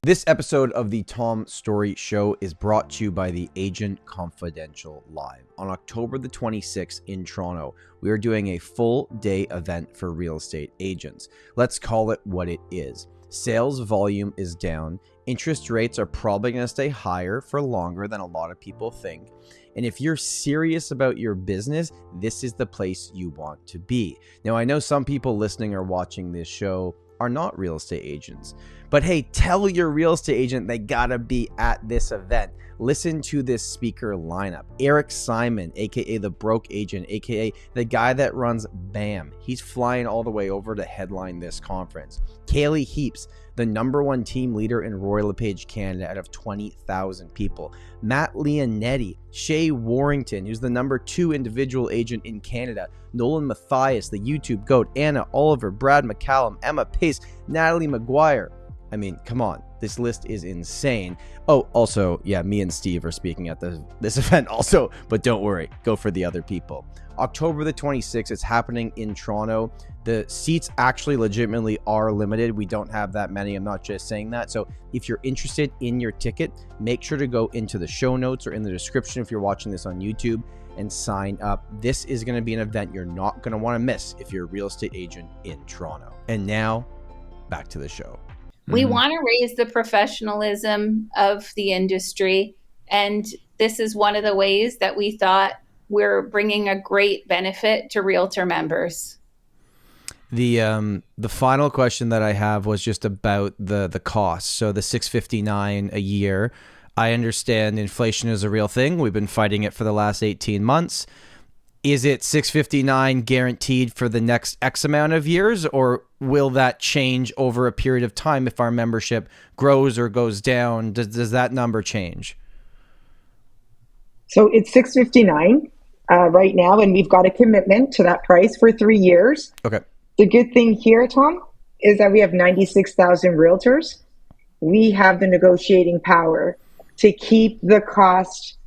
This episode of the Tom Storey Show is brought to you by the Agent Confidential Live. On October the 26th in Toronto, we are doing a full day event for real estate agents. Let's call it what it is. Sales volume is down. Interest rates are probably going to stay higher for longer than a lot of people think. And if you're serious about your business, this is the place you want to be. Now, I know some people listening or watching this show are not real estate agents. But hey, tell your real estate agent they gotta be at this event. Listen to this speaker lineup. Eric Simon, aka the Broke Agent, aka the guy that runs BAM. He's flying all the way over to headline this conference. Kaylee Heaps, the #1 team leader in Royal LePage Canada out of 20,000 people. Matt Leonetti, Shay Warrington, who's the #2 individual agent in Canada. Nolan Mathias, the YouTube GOAT. Anna Oliver, Brad McCallum, Emma Pace, Natalie McGuire. I mean, come on. This list is insane. Oh, also, yeah, me and Steve are speaking at this event also, but don't worry, go for the other people. October the 26th, it's happening in Toronto. The seats actually legitimately are limited. We don't have that many. I'm not just saying that. So if you're interested in your ticket, make sure to go into the show notes or in the description if you're watching this on YouTube and sign up. This is going to be an event you're not going to want to miss if you're a real estate agent in Toronto. And now, back to the show. We want to raise the professionalism of the industry. And this is one of the ways that we thought we're bringing a great benefit to realtor members. The final question that I have was just about the cost. So the $659 a year, I understand inflation is a real thing. We've been fighting it for the last 18 months. Is it $659 guaranteed for the next X amount of years, or will that change over a period of time if our membership grows or goes down? Does that number change? So it's $659 right now, and we've got a commitment to that price for 3 years. Okay. The good thing here, Tom, is that we have 96,000 realtors. We have the negotiating power to keep the cost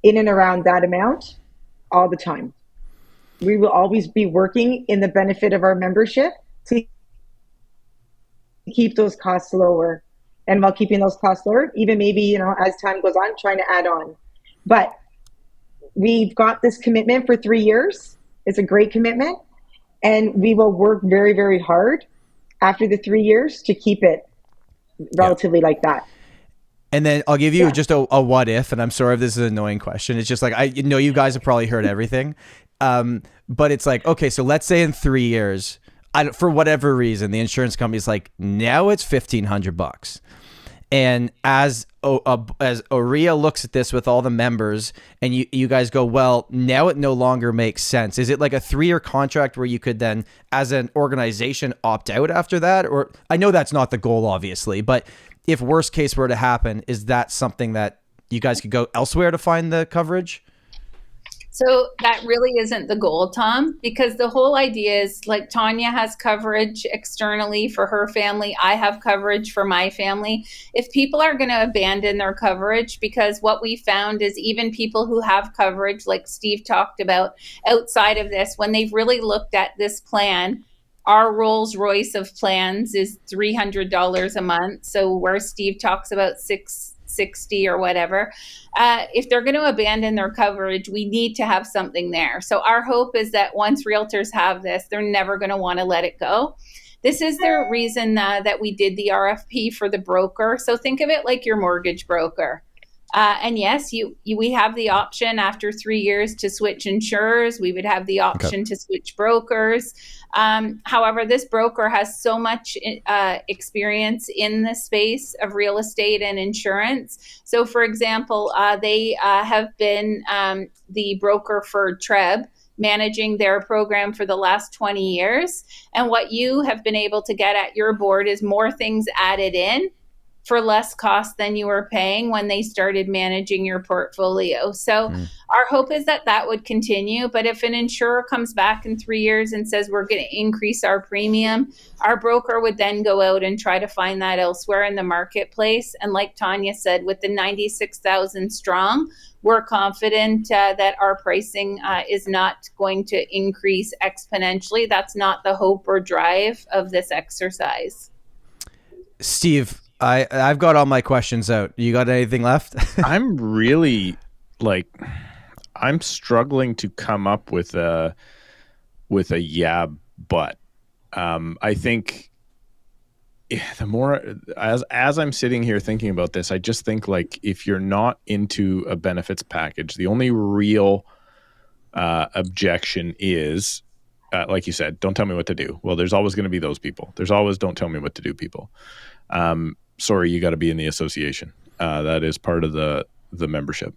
in and around that amount all the time. We will always be working in the benefit of our membership to keep those costs lower. And while keeping those costs lower, even maybe, as time goes on, trying to add on. But we've got this commitment for 3 years. It's a great commitment. And we will work very, very hard after the 3 years to keep it relatively like that. And then I'll give you just a what if, and I'm sorry if this is an annoying question. It's just like, I know you guys have probably heard everything. But it's like, okay, so let's say in 3 years, for whatever reason, the insurance company's like, now it's $1,500. And as OREA looks at this with all the members, and you guys go, well, now it no longer makes sense. Is it like a 3-year contract where you could then, as an organization, opt out after that? Or I know that's not the goal, obviously, but if worst case were to happen, is that something that you guys could go elsewhere to find the coverage? So that really isn't the goal, Tom, because the whole idea is like Tania has coverage externally for her family. I have coverage for my family. If people are going to abandon their coverage, because what we found is even people who have coverage, like Steve talked about outside of this, when they've really looked at this plan, our Rolls Royce of plans is $300 a month. So where Steve talks about $660 or whatever, if they're going to abandon their coverage, we need to have something there. So our hope is that once realtors have this, they're never going to want to let it go. This is the reason that we did the RFP for the broker. So think of it like your mortgage broker. And yes, we have the option after 3 years to switch insurers. We would have the option to switch brokers. However, this broker has so much experience in the space of real estate and insurance. So, for example, they have been the broker for TREB, managing their program for the last 20 years. And what you have been able to get at your board is more things added in for less cost than you were paying when they started managing your portfolio. So our hope is that that would continue. But if an insurer comes back in 3 years and says we're going to increase our premium, our broker would then go out and try to find that elsewhere in the marketplace. And like Tania said, with the 96,000 strong, we're confident that our pricing is not going to increase exponentially. That's not the hope or drive of this exercise. Steve, I've got all my questions out. You got anything left? I'm really I'm struggling to come up with a yeah, but I think the more as I'm sitting here thinking about this, I just think like if you're not into a benefits package, the only real objection is like you said, don't tell me what to do. Well, there's always going to be those people. There's always don't tell me what to do people. Sorry, you got to be in the association. That is part of the membership,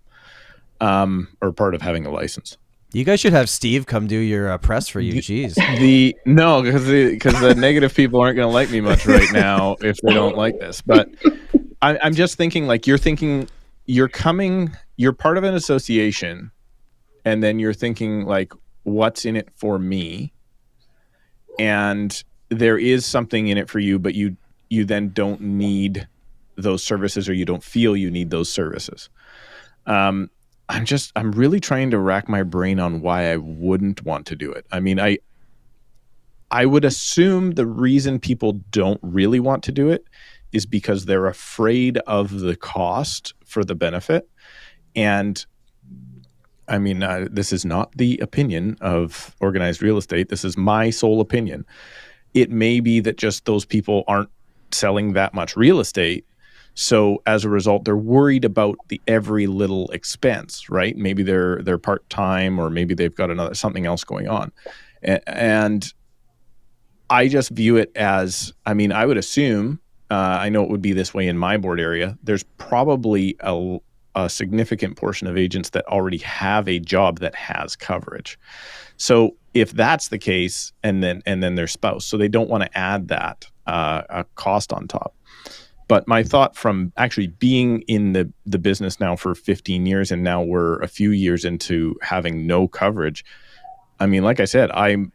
or part of having a license. You guys should have Steve come do your press for you. Jeez. No, because the negative people aren't going to like me much right now if they don't like this. But I'm just thinking like you're part of an association, and then you're thinking like, what's in it for me? And there is something in it for you, but you then don't need those services, or you don't feel you need those services. I'm really trying to rack my brain on why I wouldn't want to do it. I mean, I would assume the reason people don't really want to do it is because they're afraid of the cost for the benefit. And I mean, this is not the opinion of Organized Real Estate. This is my sole opinion. It may be that just those people aren't selling that much real estate. So as a result, they're worried about the every little expense, right? Maybe they're part-time, or maybe they've got something else going on. And I just view it as, I mean, I would assume, I know it would be this way in my board area, there's probably a significant portion of agents that already have a job that has coverage. So if that's the case, and then their spouse, so they don't want to add that a cost on top. But my thought from actually being in the business now for 15 years, and now we're a few years into having no coverage. I mean, like I said, I'm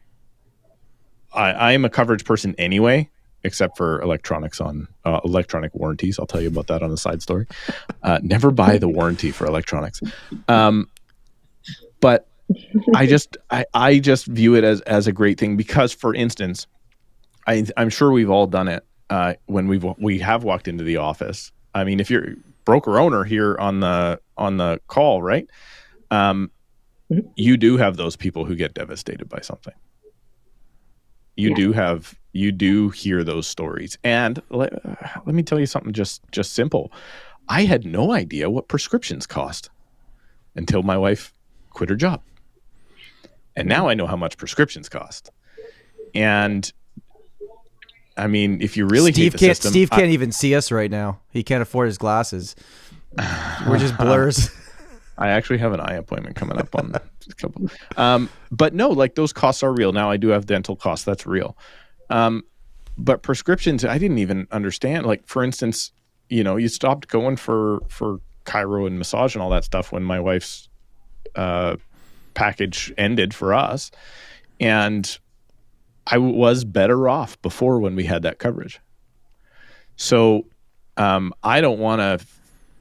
a coverage person anyway, except for electronics on electronic warranties. I'll tell you about that on a side story. Never buy the warranty for electronics. But I just view it as a great thing because, for instance, I'm sure we've all done it when we have walked into the office. I mean, if you're broker owner here on the call, right? You do have those people who get devastated by something. You do hear those stories. And let me tell you something just simple. I had no idea what prescriptions cost until my wife quit her job. And now I know how much prescriptions cost. And I mean, if you really hate the system, Steve can't even see us right now. He can't afford his glasses. We're just blurs. I actually have an eye appointment coming up on a couple. But no, like those costs are real. Now I do have dental costs. That's real. But prescriptions, I didn't even understand. Like, for instance, you stopped going for chiro and massage and all that stuff when my wife's package ended for us. And I was better off before when we had that coverage. So I don't want to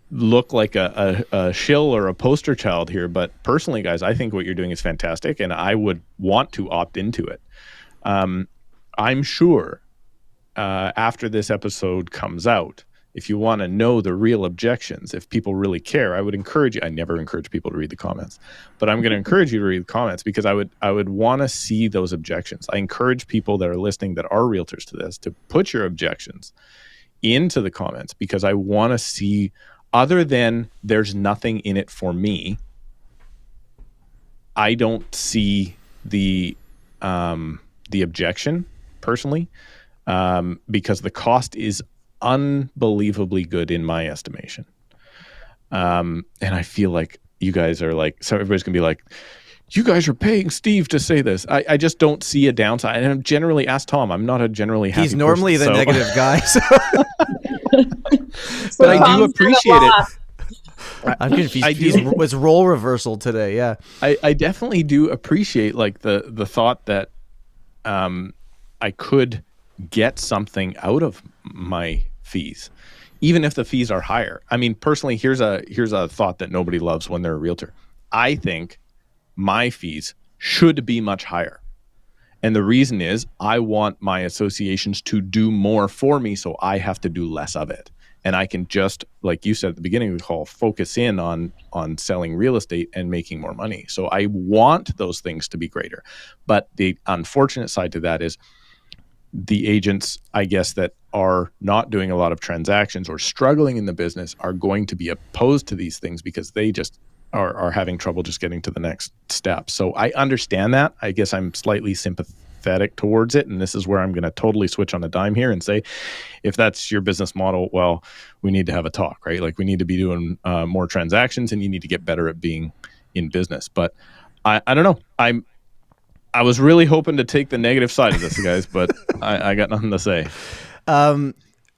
look like a shill or a poster child here, but personally, guys, I think what you're doing is fantastic, and I would want to opt into it. I'm sure after this episode comes out, if you want to know the real objections, if people really care, I would encourage you. I never encourage people to read the comments, but I'm going to encourage you to read the comments because I would want to see those objections. I encourage people that are listening that are realtors to this to put your objections into the comments because I want to see, other than there's nothing in it for me, I don't see the objection personally, because the cost is unbelievably good in my estimation. And I feel like you guys are like, so everybody's gonna be like, you guys are paying Steve to say this. I just don't see a downside. And I'm generally, ask Tom, I'm not a generally happy He's normally person, the negative guy. So. But I do appreciate it. I'm confused. It's role reversal today. Yeah. I definitely do appreciate like the thought that I could get something out of my fees, even if the fees are higher. I mean, personally, here's a thought that nobody loves when they're a realtor. I think my fees should be much higher. And the reason is I want my associations to do more for me, so I have to do less of it. And I can just, like you said at the beginning of the call, focus in on selling real estate and making more money. So I want those things to be greater. But the unfortunate side to that is the agents, I guess, that are not doing a lot of transactions or struggling in the business are going to be opposed to these things because they just are having trouble just getting to the next step. So I understand that. I guess I'm slightly sympathetic towards it. And this is where I'm going to totally switch on a dime here and say, if that's your business model, well, we need to have a talk, right? Like we need to be doing more transactions and you need to get better at being in business. But I don't know. I was really hoping to take the negative side of this, guys, but I got nothing to say.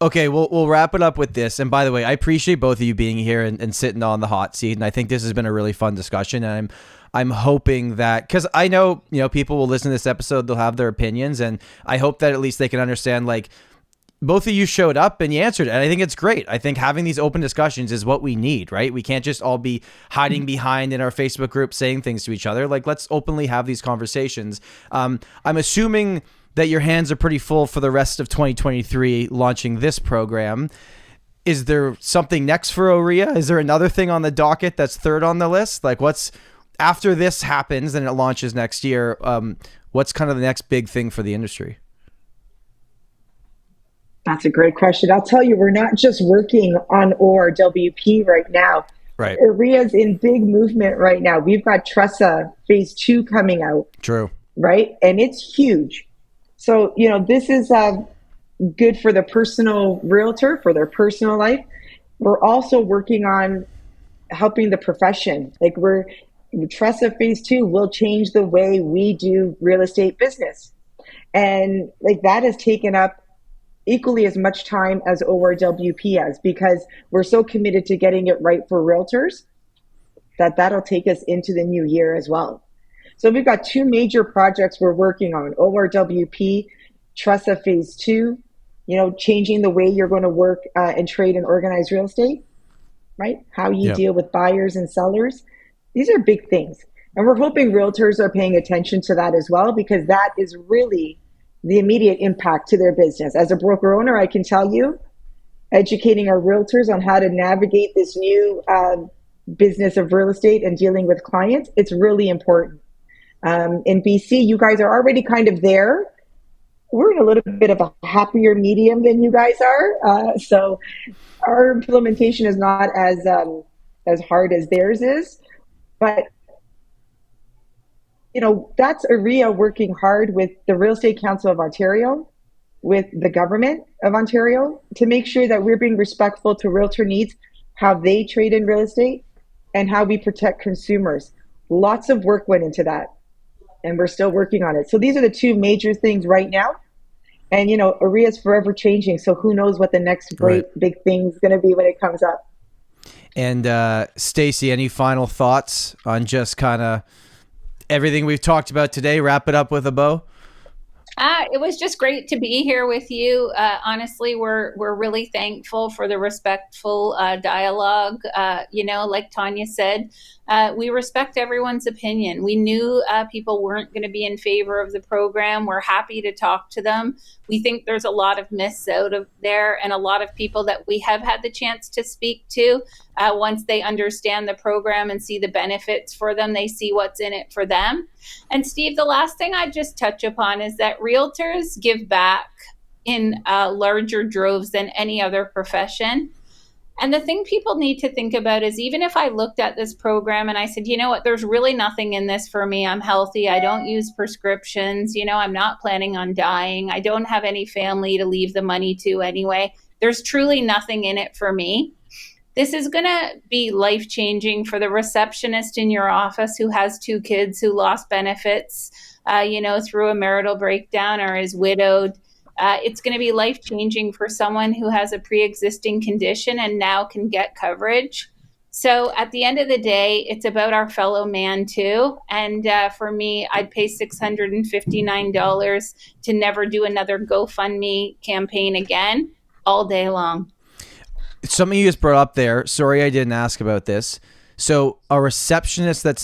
Okay, we'll wrap it up with this. And by the way, I appreciate both of you being here and sitting on the hot seat. And I think this has been a really fun discussion. And I'm hoping that, because I know, people will listen to this episode, they'll have their opinions. And I hope that at least they can understand, like, both of you showed up and you answered it. And I think it's great. I think having these open discussions is what we need, right? We can't just all be hiding behind in our Facebook group saying things to each other. Like, let's openly have these conversations. I'm assuming that your hands are pretty full for the rest of 2023 launching this program. Is there something next for OREA? Is there another thing on the docket that's third on the list? Like, what's after this happens and it launches next year? What's kind of the next big thing for the industry? That's a great question. I'll tell you, we're not just working on ORWP right now. Right. OREA's in big movement right now. We've got TRESA phase 2 coming out. True. Right. And it's huge. So, this is good for the personal realtor, for their personal life. We're also working on helping the profession. Like TRESA phase 2 will change the way we do real estate business. And like that has taken up equally as much time as ORWP has, because we're so committed to getting it right for realtors that'll take us into the new year as well. So we've got 2 major projects we're working on: ORWP, TRESA phase 2, changing the way you're going to work and trade and organize real estate, right? How you deal with buyers and sellers. These are big things. And we're hoping realtors are paying attention to that as well, because that is really the immediate impact to their business. As a broker owner, I can tell you, educating our realtors on how to navigate this new business of real estate and dealing with clients, it's really important. In BC, you guys are already kind of there. We're in a little bit of a happier medium than you guys are. So our implementation is not as hard as theirs is. But, that's OREA working hard with the Real Estate Council of Ontario, with the government of Ontario to make sure that we're being respectful to realtor needs, how they trade in real estate, and how we protect consumers. Lots of work went into that, and we're still working on it. So these are the two major things right now. And, OREA is forever changing, so who knows what the next great big thing is going to be when it comes up. And Stacey, any final thoughts on just kind of everything we've talked about today? Wrap it up with a bow. It was just great to be here with you. Honestly, we're really thankful for the respectful dialogue. Like Tania said, we respect everyone's opinion. We knew people weren't going to be in favor of the program. We're happy to talk to them. We think there's a lot of myths out of there, and a lot of people that we have had the chance to speak to, once they understand the program and see the benefits for them, they see what's in it for them. And Steve, the last thing I'd just touch upon is that realtors give back in larger droves than any other profession. And the thing people need to think about is, even if I looked at this program and I said, you know what, there's really nothing in this for me. I'm healthy. I don't use prescriptions. I'm not planning on dying. I don't have any family to leave the money to anyway. There's truly nothing in it for me. This is going to be life-changing for the receptionist in your office who has 2 kids who lost benefits, through a marital breakdown or is widowed. It's going to be life-changing for someone who has a pre-existing condition and now can get coverage. So at the end of the day, it's about our fellow man too. And for me, I'd pay $659 to never do another GoFundMe campaign again all day long. Something you just brought up there. Sorry, I didn't ask about this. So a receptionist that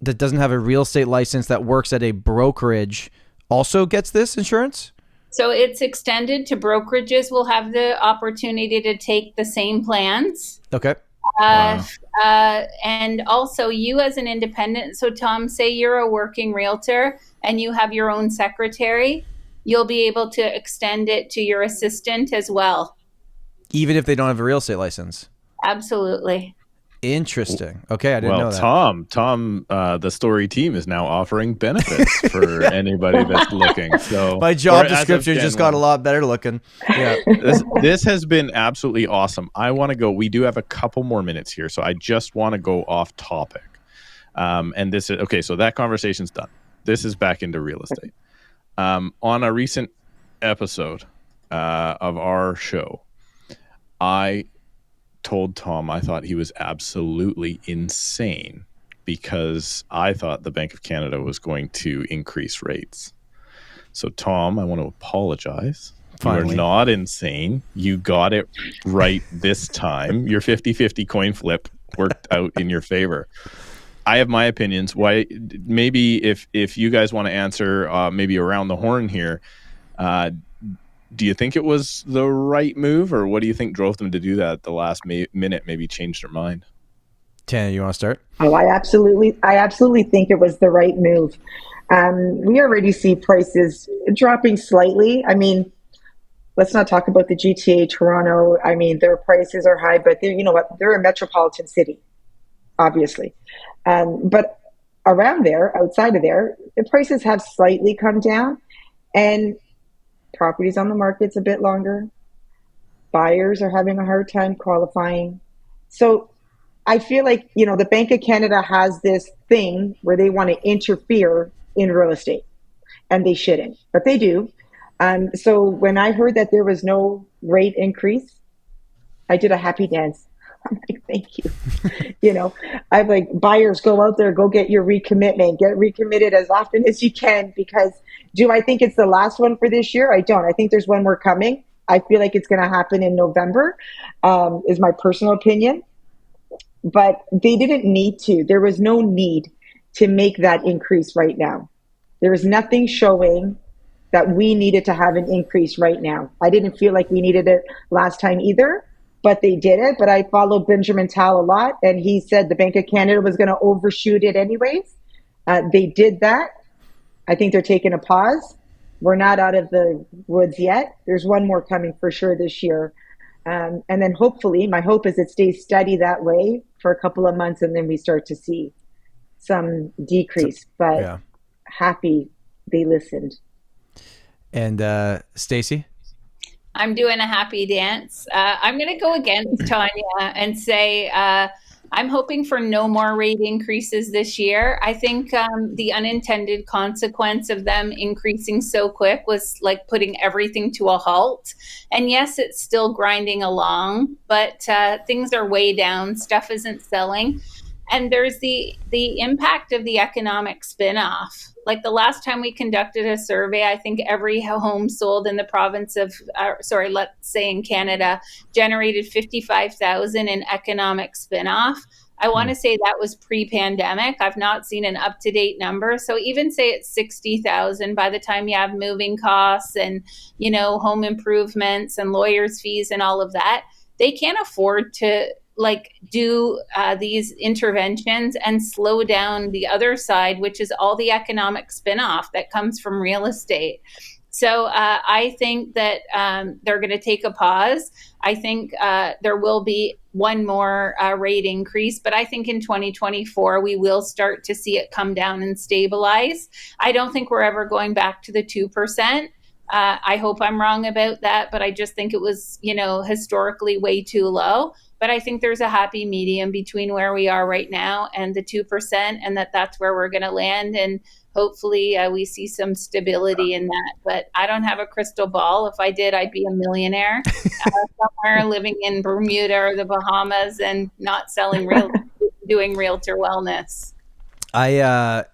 doesn't have a real estate license that works at a brokerage also gets this insurance? So it's extended to brokerages. Will have the opportunity to take the same plans. Okay. Wow. And also you as an independent. So Tom, say you're a working realtor and you have your own secretary, you'll be able to extend it to your assistant as well. Even if they don't have a real estate license? Absolutely. Interesting. Okay, I didn't know that. Tom, the Storey team is now offering benefits for anybody that's looking. So my job description just got a lot better looking. Yeah. This has been absolutely awesome. I want to go. We do have a couple more minutes here, so I just want to go off topic. And this is okay. So that conversation's done. This is back into real estate. On a recent episode of our show, I told Tom I thought he was absolutely insane because I thought the Bank of Canada was going to increase rates. So Tom, I want to apologize. Finally. You're not insane. You got it right this time. Your 50-50 coin flip worked out in your favor. I have my opinions. Why? Maybe if you guys want to answer, maybe around the horn here, do you think it was the right move, or what do you think drove them to do that at the last minute, maybe change their mind? Tania, you want to start? Oh, I absolutely think it was the right move. We already see prices dropping slightly. I mean, let's not talk about the GTA, Toronto. I mean, their prices are high, but they're a metropolitan city, obviously. But around there, outside of there, the prices have slightly come down, and properties on the market's a bit longer. Buyers are having a hard time qualifying. So I feel like, the Bank of Canada has this thing where they want to interfere in real estate, and they shouldn't, but they do. So when I heard that there was no rate increase, I did a happy dance. I'm like, thank you. I'm like, buyers, go out there, go get your recommitment, get recommitted as often as you can, because do I think it's the last one for this year? I don't. I think there's one more coming. I feel like it's going to happen in November, is my personal opinion. But they didn't need to. There was no need to make that increase right now. There is nothing showing that we needed to have an increase right now. I didn't feel like we needed it last time either, but they did it. But I follow Benjamin Tal a lot, and he said the Bank of Canada was going to overshoot it anyways. They did that. I think they're taking a pause. We're not out of the woods yet. There's one more coming for sure this year. And then hopefully, my hope is it stays steady that way for a couple of months, and then we start to see some decrease. But happy they listened. And Stacey? I'm doing a happy dance. I'm going to go against Tania and say I'm hoping for no more rate increases this year. I think the unintended consequence of them increasing so quick was like putting everything to a halt. And yes, it's still grinding along, but things are way down. Stuff isn't selling. And there's the impact of the economic spin-off. Like the last time we conducted a survey, I think every home sold in the province of, let's say in Canada, generated 55,000 in economic spin-off. I want to say that was pre-pandemic. I've not seen an up-to-date number. So even say it's 60,000 by the time you have moving costs and, home improvements and lawyers' fees and all of that, they can't afford to do these interventions and slow down the other side, which is all the economic spin-off that comes from real estate. So I think that they're going to take a pause. I think there will be one more rate increase, but I think in 2024, we will start to see it come down and stabilize. I don't think we're ever going back to the 2%. I hope I'm wrong about that, but I just think it was, historically way too low. But I think there's a happy medium between where we are right now and the 2%, and that's where we're going to land. And hopefully we see some stability in that. But I don't have a crystal ball. If I did, I'd be a millionaire somewhere living in Bermuda or the Bahamas and not selling doing realtor wellness. I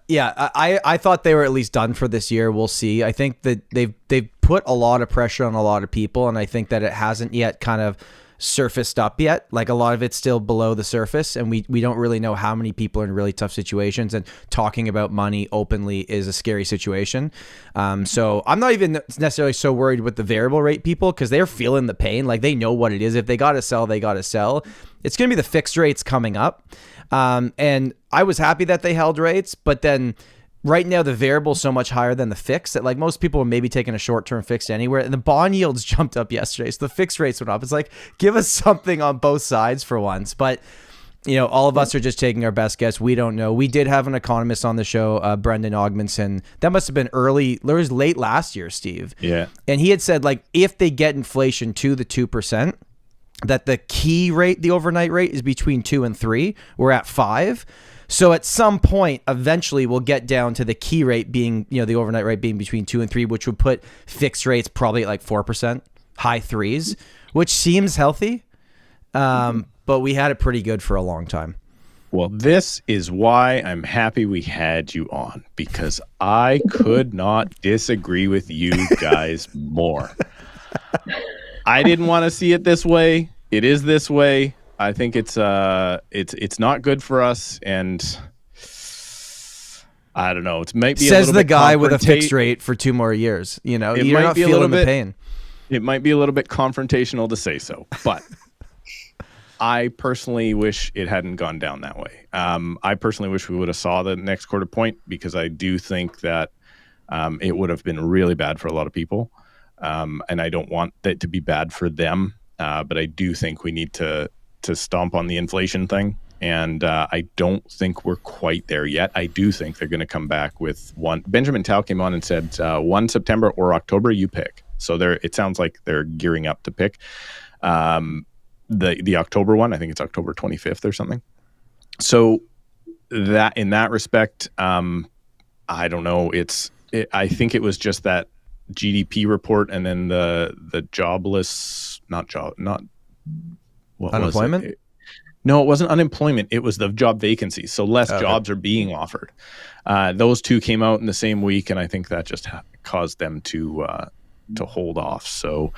thought they were at least done for this year. We'll see. I think that they've put a lot of pressure on a lot of people, and I think that it hasn't yet kind of surfaced up yet. Like a lot of it's still below the surface, and we don't really know how many people are in really tough situations, and talking about money openly is a scary situation. So I'm not even necessarily so worried with the variable rate people, because they're feeling the pain. Like they know what it is. If they got to sell, they got to sell. It's going to be the fixed rates coming up. And I was happy that they held rates, but then right now the variable is so much higher than the fixed that like most people are maybe taking a short-term fixed anywhere, and the bond yields jumped up yesterday, so the fixed rates went up. It's like, give us something on both sides for once. But all of us are just taking our best guess. We don't know. We did have an economist on the show, Brendan Ogmanson. That must have been late last year, Steve. Yeah. And he had said, like, if they get inflation to the 2%, that the key rate, the overnight rate, is between 2 and 3. We're at 5. So at some point, eventually, we'll get down to the key rate being, the overnight rate being between 2 and 3, which would put fixed rates probably at like 4%, high 3s, which seems healthy. But we had it pretty good for a long time. Well, this is why I'm happy we had you on, because I could not disagree with you guys more. I didn't want to see it this way. It is this way. I think it's not good for us, and I don't know. It might be says the guy with a fixed rate for 2 more years. You're not feeling the pain. It might be a little bit confrontational to say so, but I personally wish it hadn't gone down that way. I personally wish we would have saw the next quarter point, because I do think that it would have been really bad for a lot of people. And I don't want that to be bad for them. But I do think we need to stomp on the inflation thing. And I don't think we're quite there yet. I do think they're going to come back with one. Benjamin Tao came on and said 1 September or October, you pick. So it sounds like they're gearing up to pick the October one. I think it's October 25th or something. So that in that respect, I don't know. I think it was just that GDP report, and then the jobless, unemployment. Was it? No, it wasn't unemployment. It was the job vacancies. So less jobs are being offered. Those two came out in the same week, and I think that just caused them to hold off. So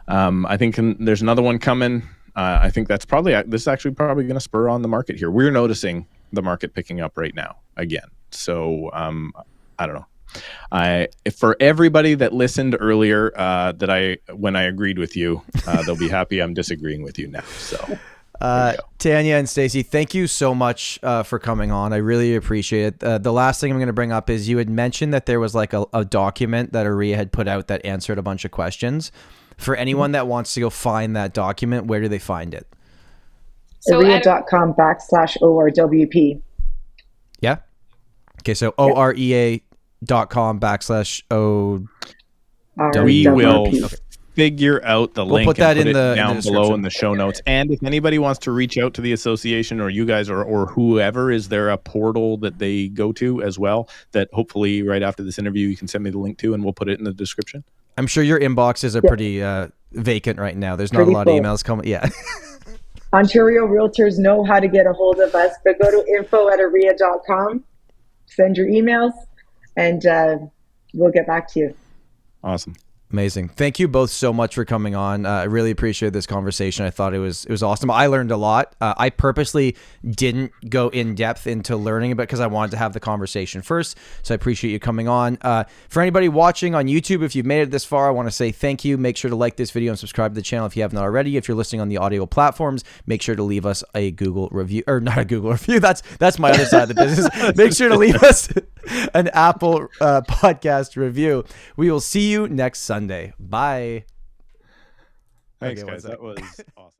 I think there's another one coming. I think this is actually probably going to spur on the market here. We're noticing the market picking up right now again. So I don't know. For everybody that listened earlier, when I agreed with you, they'll be happy I'm disagreeing with you now. So, Tania and Stacey, thank you so much for coming on. I really appreciate it. The last thing I'm going to bring up is you had mentioned that there was like a document that OREA had put out that answered a bunch of questions. For anyone that wants to go find that document, where do they find it? So OREA.com/ORWP. Yeah. Okay. So OREA.com/O. We will ORWP. figure out the We'll link put that and in put it the down below description. in the show notes. And if anybody wants to reach out to the association or you guys or whoever, is there a portal that they go to as well that hopefully right after this interview you can send me the link to, and we'll put it in the description? I'm sure your inboxes are pretty vacant right now. There's not a lot of emails coming. Yeah. Ontario Realtors know how to get a hold of us, but go to info@OREA.com, send your emails, and we'll get back to you. Awesome. Amazing. Thank you both so much for coming on. I really appreciate this conversation. I thought it was awesome. I learned a lot. I purposely didn't go in depth into learning about because I wanted to have the conversation first. So I appreciate you coming on. For anybody watching on YouTube, if you've made it this far, I want to say thank you. Make sure to like this video and subscribe to the channel if you haven't already. If you're listening on the audio platforms, make sure to leave us a Google review, or not a Google review. That's my other side of the business. Make sure to leave us an Apple podcast review. We will see you next Sunday. Bye. Thanks, Okay, guys. That was awesome.